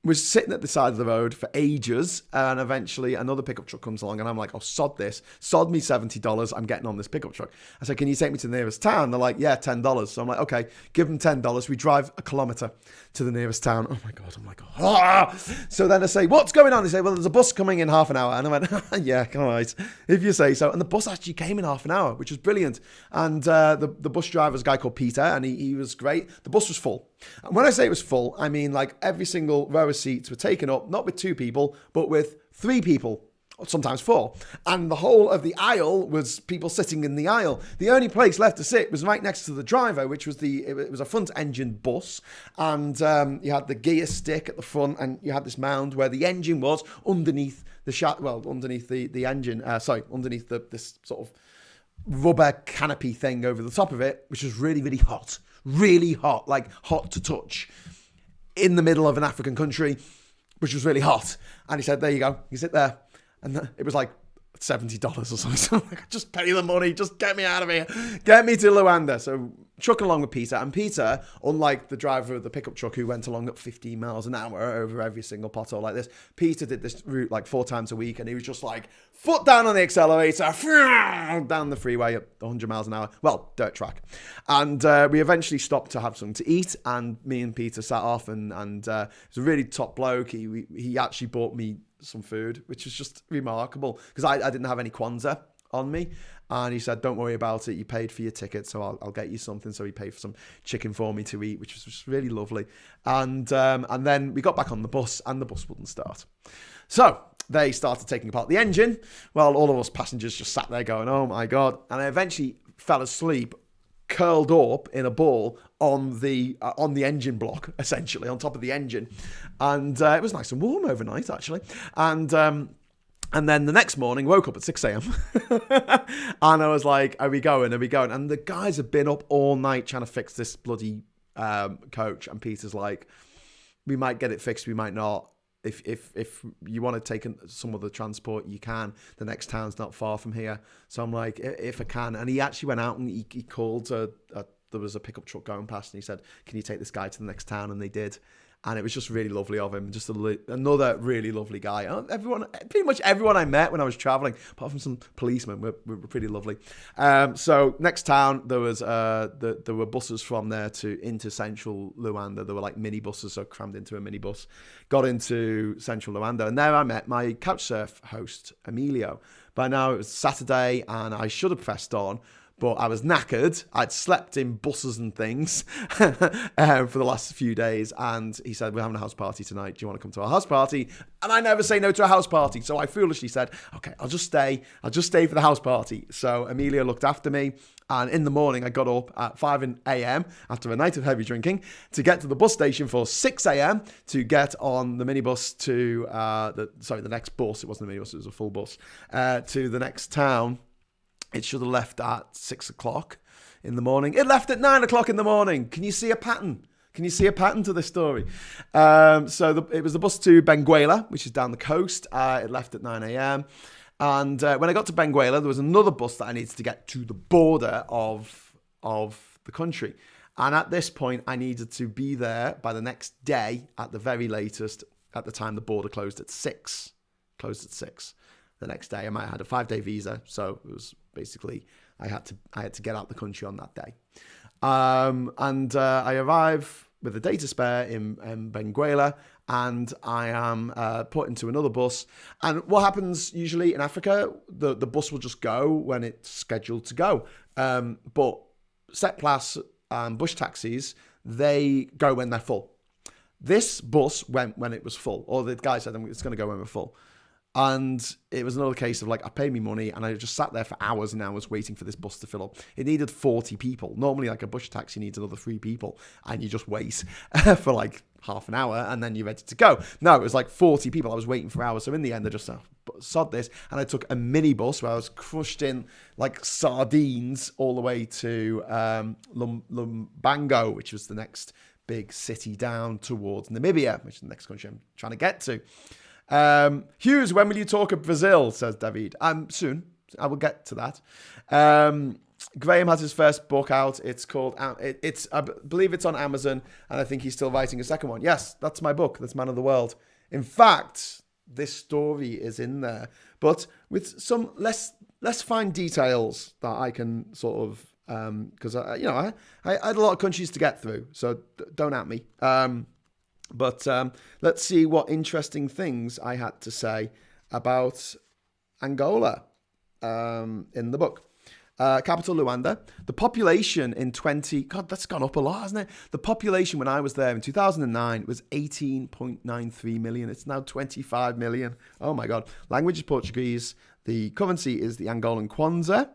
Speaker 1: we're sitting at the side of the road for ages, and eventually another pickup truck comes along, and I'm like, oh, sod this. Sod me $70. I'm getting on this pickup truck. I said, can you take me to the nearest town? They're like, yeah, $10. So I'm like, okay, give them $10. We drive a kilometre to the nearest town. Oh my God, I'm like, ah! So then I say, what's going on? They say, well, there's a bus coming in half an hour. And I went, yeah, all right, if you say so. And the bus actually came in half an hour, which was brilliant. And the bus driver was a guy called Peter, and he was great. The bus was full. And when I say it was full, I mean like every single row of seats were taken up, not with 2 people, but with 3 people, or sometimes 4. And the whole of the aisle was people sitting in the aisle. The only place left to sit was right next to the driver, which was it was a front engine bus. And you had the gear stick at the front, and you had this mound where the engine was underneath underneath the engine, underneath this sort of rubber canopy thing over the top of it, which was really, really hot. Really hot, like hot to touch, in the middle of an African country, which was really hot. And he said, there you go, you sit there. And it was like $70 or something. Just pay the money. Just get me out of here. Get me to Luanda. So trucking along with Peter. And Peter, unlike the driver of the pickup truck who went along at 15 miles an hour over every single pothole like this, Peter did this route like 4 times a week. And he was just like foot down on the accelerator, down the freeway at 100 miles an hour. Well, dirt track. And we eventually stopped to have something to eat. And me and Peter sat off. And he was a really top bloke. He actually bought me some food, which was just remarkable because I didn't have any Kwanzaa on me, and he said, don't worry about it, you paid for your ticket, so I'll get you something. So he paid for some chicken for me to eat, which was just really lovely. And then we got back on the bus and the bus wouldn't start, so they started taking apart the engine. Well, all of us passengers just sat there going, oh my god. And I eventually fell asleep curled up in a ball on the engine block, essentially on top of the engine, and it was nice and warm overnight actually. And then the next morning woke up at 6 a.m. and I was like, are we going? And the guys have been up all night trying to fix this bloody coach, and Peter's like, we might get it fixed, we might not. If you want to take some other transport, you can. The next town's not far from here. So I'm like, if I can. And he actually went out and he called there was a pickup truck going past, and he said, can you take this guy to the next town? And they did. And it was just really lovely of him. Just another really lovely guy. Pretty much everyone I met when I was traveling, apart from some policemen, were pretty lovely. So next town, there were buses from there into central Luanda. There were like mini buses, so crammed into a minibus. Got into central Luanda, and there I met my couchsurf host, Emilio. By now it was Saturday, and I should have pressed on, but I was knackered. I'd slept in buses and things for the last few days. And he said, we're having a house party tonight. Do you want to come to our house party? And I never say no to a house party. So I foolishly said, okay, I'll just stay for the house party. So Emilio looked after me. And in the morning, I got up at 5 a.m. after a night of heavy drinking to get to the bus station for 6 a.m. to get on the minibus to, the next bus. It wasn't a minibus, it was a full bus, to the next town. It should have left at 6 o'clock in the morning. It left at 9 o'clock in the morning. Can you see a pattern? Can you see a pattern to this story? It was the bus to Benguela, which is down the coast. It left at 9 a.m. And when I got to Benguela, there was another bus that I needed to get to the border of the country. And at this point, I needed to be there by the next day at the very latest. At the time, the border closed at 6. The next day, I might have had a 5-day visa, so it was basically I had to get out the country on that day. I arrive with a day to spare in Benguela, and I am put into another bus. And what happens usually in Africa, the bus will just go when it's scheduled to go. But Setplas and bush taxis, they go when they're full. This bus went when it was full, or the guy said it's going to go when we're full. And it was another case of like, I paid me money and I just sat there for hours and hours waiting for this bus to fill up. It needed 40 people. Normally like a bush taxi needs another 3 people, and you just wait for like half an hour and then you're ready to go. No, it was like 40 people. I was waiting for hours. So in the end, I just sod this, and I took a minibus where I was crushed in like sardines all the way to Lumbango, which was the next big city down towards Namibia, which is the next country I'm trying to get to. Hughes, when will you talk of Brazil? Says David. Soon. I will get to that. Graham has his first book out. It's called, I believe it's on Amazon, and I think he's still writing a second one. Yes, that's my book. That's Man of the World. In fact, this story is in there, but with some less fine details that I can sort of, because I had a lot of countries to get through, so don't at me. But let's see what interesting things I had to say about Angola in the book. Capital Luanda. The population in God, that's gone up a lot, hasn't it? The population when I was there in 2009 was 18.93 million. It's now 25 million. Oh my God. Language is Portuguese. The currency is the Angolan Kwanzaa.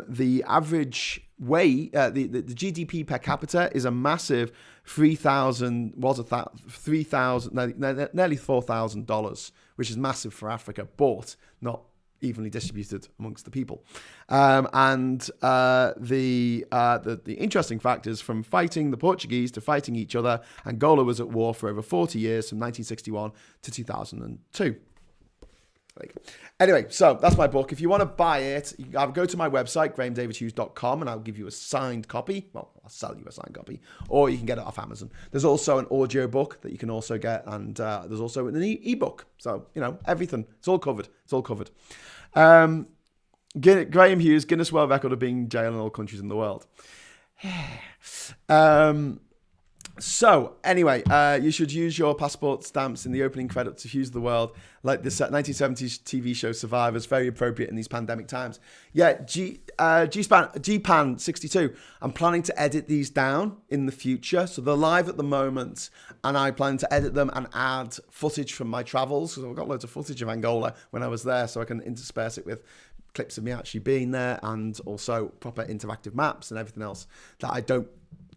Speaker 1: The average weight, the GDP per capita is a massive nearly $4,000, which is massive for Africa, but not evenly distributed amongst the people. The interesting fact is, from fighting the Portuguese to fighting each other, Angola was at war for over 40 years, from 1961 to 2002. Anyway, so that's my book. If you want to buy it, I'll go to my website, grahamdavidhughes.com, and I'll give you a signed copy. Well, I'll sell you a signed copy, or you can get it off Amazon. There's also an audio book that you can also get, and there's also an ebook. So, everything. It's all covered. Graham Hughes, Guinness World Record of being jailed in all countries in the world. So, anyway, you should use your passport stamps in the opening credits of Hughes of the World, like the 1970s TV show Survivors, very appropriate in these pandemic times. Yeah, GPAN 62. I'm planning to edit these down in the future. So they're live at the moment, and I plan to edit them and add footage from my travels. So I've got loads of footage of Angola when I was there, so I can intersperse it with clips of me actually being there, and also proper interactive maps and everything else that I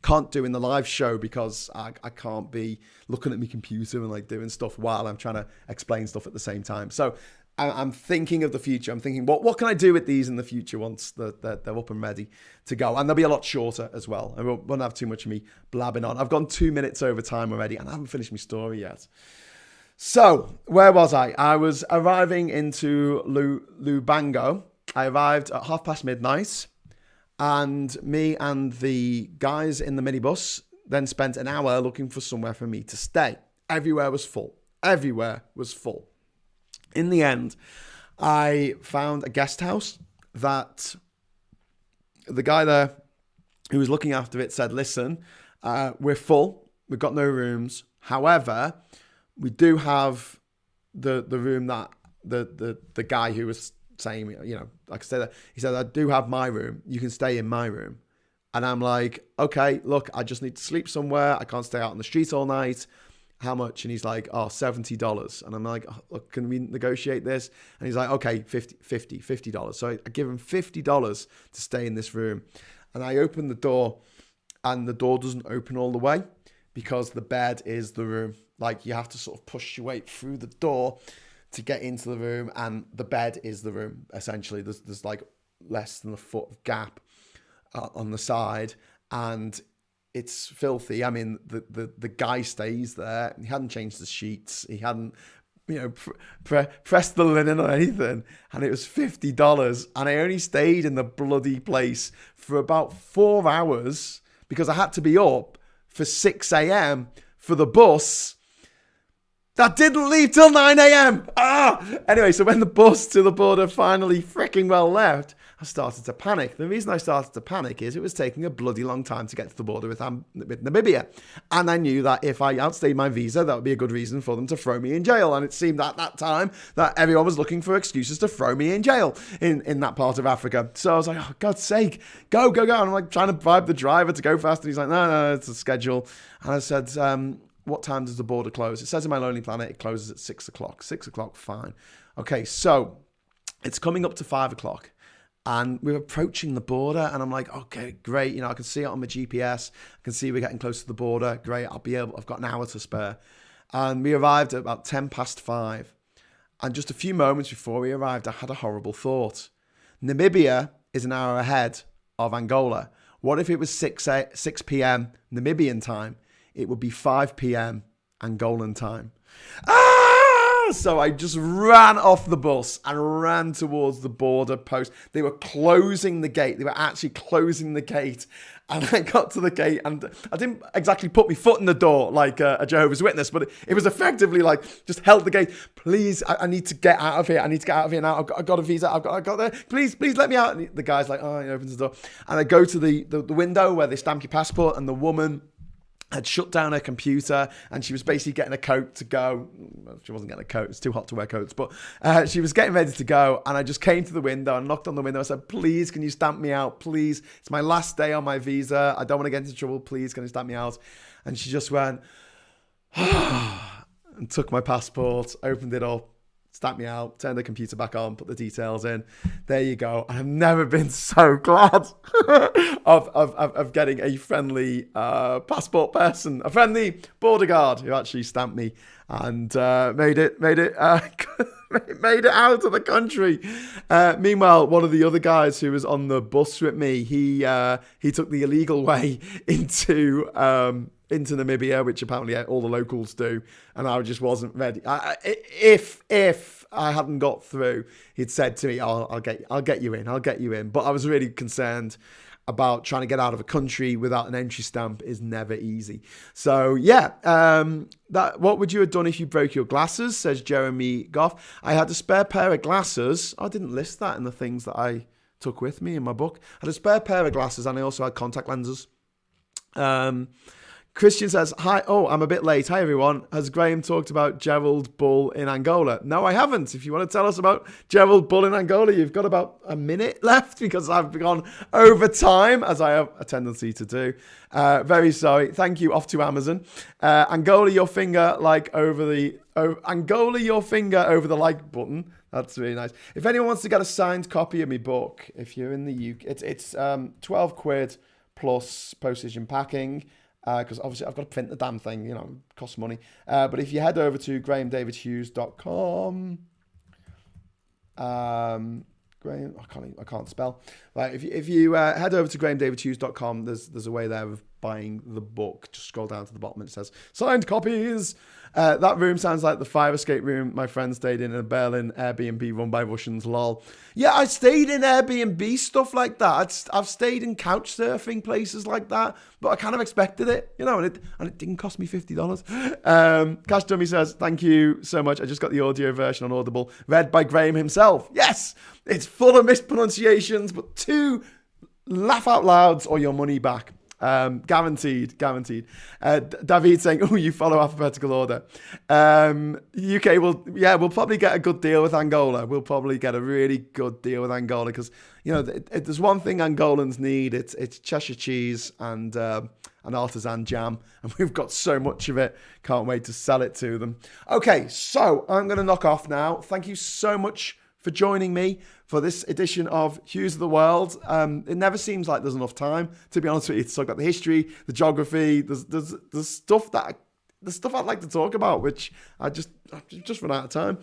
Speaker 1: can't do in the live show because I can't be looking at my computer and like doing stuff while I'm trying to explain stuff at the same time. So I'm thinking of the future. I'm thinking, what can I do with these in the future once they're up and ready to go? And they'll be a lot shorter as well. I won't have too much of me blabbing on. I've gone 2 minutes over time already, and I haven't finished my story yet. So where was I? I was arriving into Lubango. I arrived at midnight. And me and the guys in the minibus then spent an hour looking for somewhere for me to stay. Everywhere was full. In the end, I found a guest house that the guy there who was looking after it said, listen, we're full. We've got no rooms. However, we do have the room that the guy who was saying, like I said, he said, I do have my room. You can stay in my room. And I'm like, okay, look, I just need to sleep somewhere. I can't stay out on the street all night. How much? And he's like, $70. And I'm like, look, can we negotiate this? And he's like, okay, $50. So I give him $50 to stay in this room. And I open the door, and the door doesn't open all the way because the bed is the room. Like, you have to sort of push your way through the door to get into the room, and the bed is the room. Essentially, there's like less than a foot of gap on the side, and it's filthy. I mean, the guy stays there. He hadn't changed the sheets. He hadn't, pressed the linen or anything, and it was $50. And I only stayed in the bloody place for about 4 hours because I had to be up for 6 a.m. for the bus that didn't leave till 9 a.m. Anyway, so when the bus to the border finally freaking well left, I started to panic. The reason I started to panic is it was taking a bloody long time to get to the border with Namibia. And I knew that if I outstayed my visa, that would be a good reason for them to throw me in jail. And it seemed at that time that everyone was looking for excuses to throw me in jail in that part of Africa. So I was like, oh, God's sake, go. And I'm like trying to bribe the driver to go fast. And he's like, no, it's a schedule. And I said, what time does the border close? It says in my Lonely Planet it closes at 6 o'clock. 6 o'clock, fine. Okay, so it's coming up to 5 o'clock. And we're approaching the border, and I'm like, okay, great. I can see it on my GPS. I can see we're getting close to the border. Great, I've got an hour to spare. And we arrived at about 5:10. And just a few moments before we arrived, I had a horrible thought. Namibia is an hour ahead of Angola. What if it was 6 p.m. Namibian time? It would be 5 p.m. Angolan time. So I just ran off the bus and ran towards the border post. They were closing the gate. They were actually closing the gate. And I got to the gate, and I didn't exactly put my foot in the door like a Jehovah's Witness, but it was effectively like just held the gate. Please, I need to get out of here. I need to get out of here now. I've got a visa. I've got there. Please let me out. And the guy's like, oh, he opens the door. And I go to the window where they stamp your passport, and the woman had shut down her computer, and she was basically getting a coat to go. Well, she wasn't getting a coat. It's too hot to wear coats. But she was getting ready to go, and I just came to the window and knocked on the window. I said, please, can you stamp me out? Please. It's my last day on my visa. I don't want to get into trouble. Please, can you stamp me out? And she just went, and took my passport, opened it up, stamped me out, turned the computer back on, put the details in. There you go. I've never been so glad of getting a friendly passport person, a friendly border guard who actually stamped me and made it out of the country. Meanwhile, one of the other guys who was on the bus with me, he took the illegal way into Namibia, which apparently all the locals do, and I just wasn't ready. If I hadn't got through, he'd said to me, "Oh, I'll get you in." But I was really concerned about trying to get out of a country without an entry stamp is never easy. So yeah, what would you have done if you broke your glasses? Says Jeremy Goff. I had a spare pair of glasses. I didn't list that in the things that I took with me in my book. I had a spare pair of glasses and I also had contact lenses. Christian says, hi. Oh, I'm a bit late. Hi, everyone. Has Graham talked about Gerald Bull in Angola? No, I haven't. If you want to tell us about Gerald Bull in Angola, you've got about a minute left because I've gone over time, as I have a tendency to do. Very sorry. Thank you. Off to Amazon. Angola your finger over the like button. That's really nice. If anyone wants to get a signed copy of my book, if you're in the UK, it's 12 quid plus postage and packing. Because obviously I've got to print the damn thing, it costs money. But if you head over to grahamdavidhughes.com, Graham, I can't spell. Right, if you head over to grahamdavidhughes.com, there's a way there of buying the book. Just scroll down to the bottom and it says signed copies. That room sounds like the fire escape room my friend stayed in a Berlin Airbnb run by Russians, lol. Yeah, I stayed in Airbnb stuff like that. I've stayed in couch surfing places like that, but I kind of expected it, and it didn't cost me $50. Cash Dummy says, thank you so much. I just got the audio version on Audible, read by Graham himself. Yes, it's full of mispronunciations, but 2 laugh out louds or your money back. Guaranteed. David saying, oh, you follow alphabetical order. UK we'll probably get a good deal with Angola. We'll probably get a really good deal with Angola because, there's one thing Angolans need. It's Cheshire cheese and artisan jam. And we've got so much of it. Can't wait to sell it to them. Okay, so I'm going to knock off now. Thank you so much for joining me for this edition of Hughes of the World. It never seems like there's enough time, to be honest with you, to talk about the history, the geography, there's stuff I'd like to talk about, which I've just run out of time.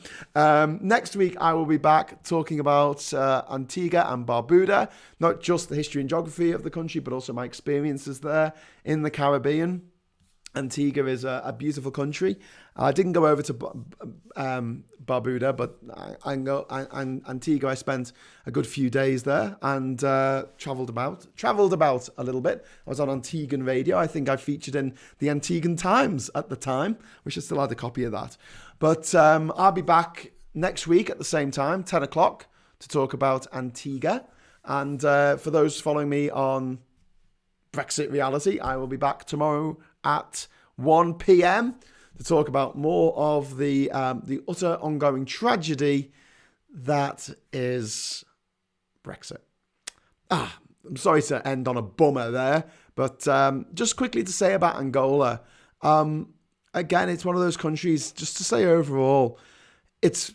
Speaker 1: Next week, I will be back talking about Antigua and Barbuda, not just the history and geography of the country, but also my experiences there in the Caribbean. Antigua is a beautiful country. I didn't go over to Barbuda, but Antigua, I spent a good few days there and travelled about a little bit. I was on Antiguan radio. I think I featured in the Antiguan Times at the time. Wish I still had a copy of that. But I'll be back next week at the same time, 10 o'clock, to talk about Antigua. And for those following me on Brexit Reality, I will be back tomorrow at 1 p.m. to talk about more of the utter ongoing tragedy that is Brexit. I'm sorry to end on a bummer there, but just quickly to say about Angola. Again, it's one of those countries, just to say overall, it's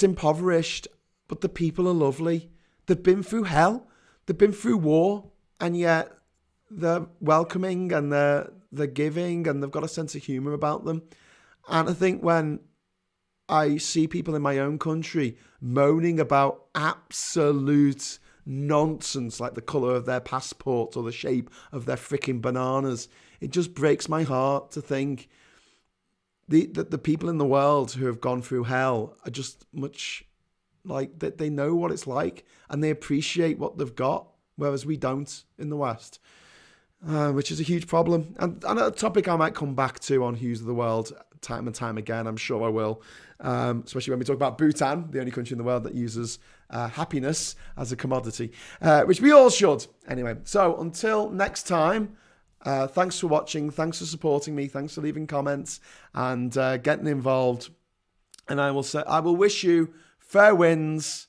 Speaker 1: impoverished, but the people are lovely. They've been through hell. They've been through war, and yet they're welcoming and they're giving and they've got a sense of humour about them. And I think when I see people in my own country moaning about absolute nonsense like the colour of their passports or the shape of their freaking bananas, it just breaks my heart to think that the people in the world who have gone through hell are just much like that. They know what it's like and they appreciate what they've got, whereas we don't in the West. Which is a huge problem. And a topic I might come back to on Hughes of the World time and time again. I'm sure I will. Especially when we talk about Bhutan, the only country in the world that uses happiness as a commodity, which we all should. Anyway, so until next time, thanks for watching. Thanks for supporting me. Thanks for leaving comments and getting involved. And I will wish you fair winds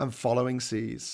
Speaker 1: and following seas.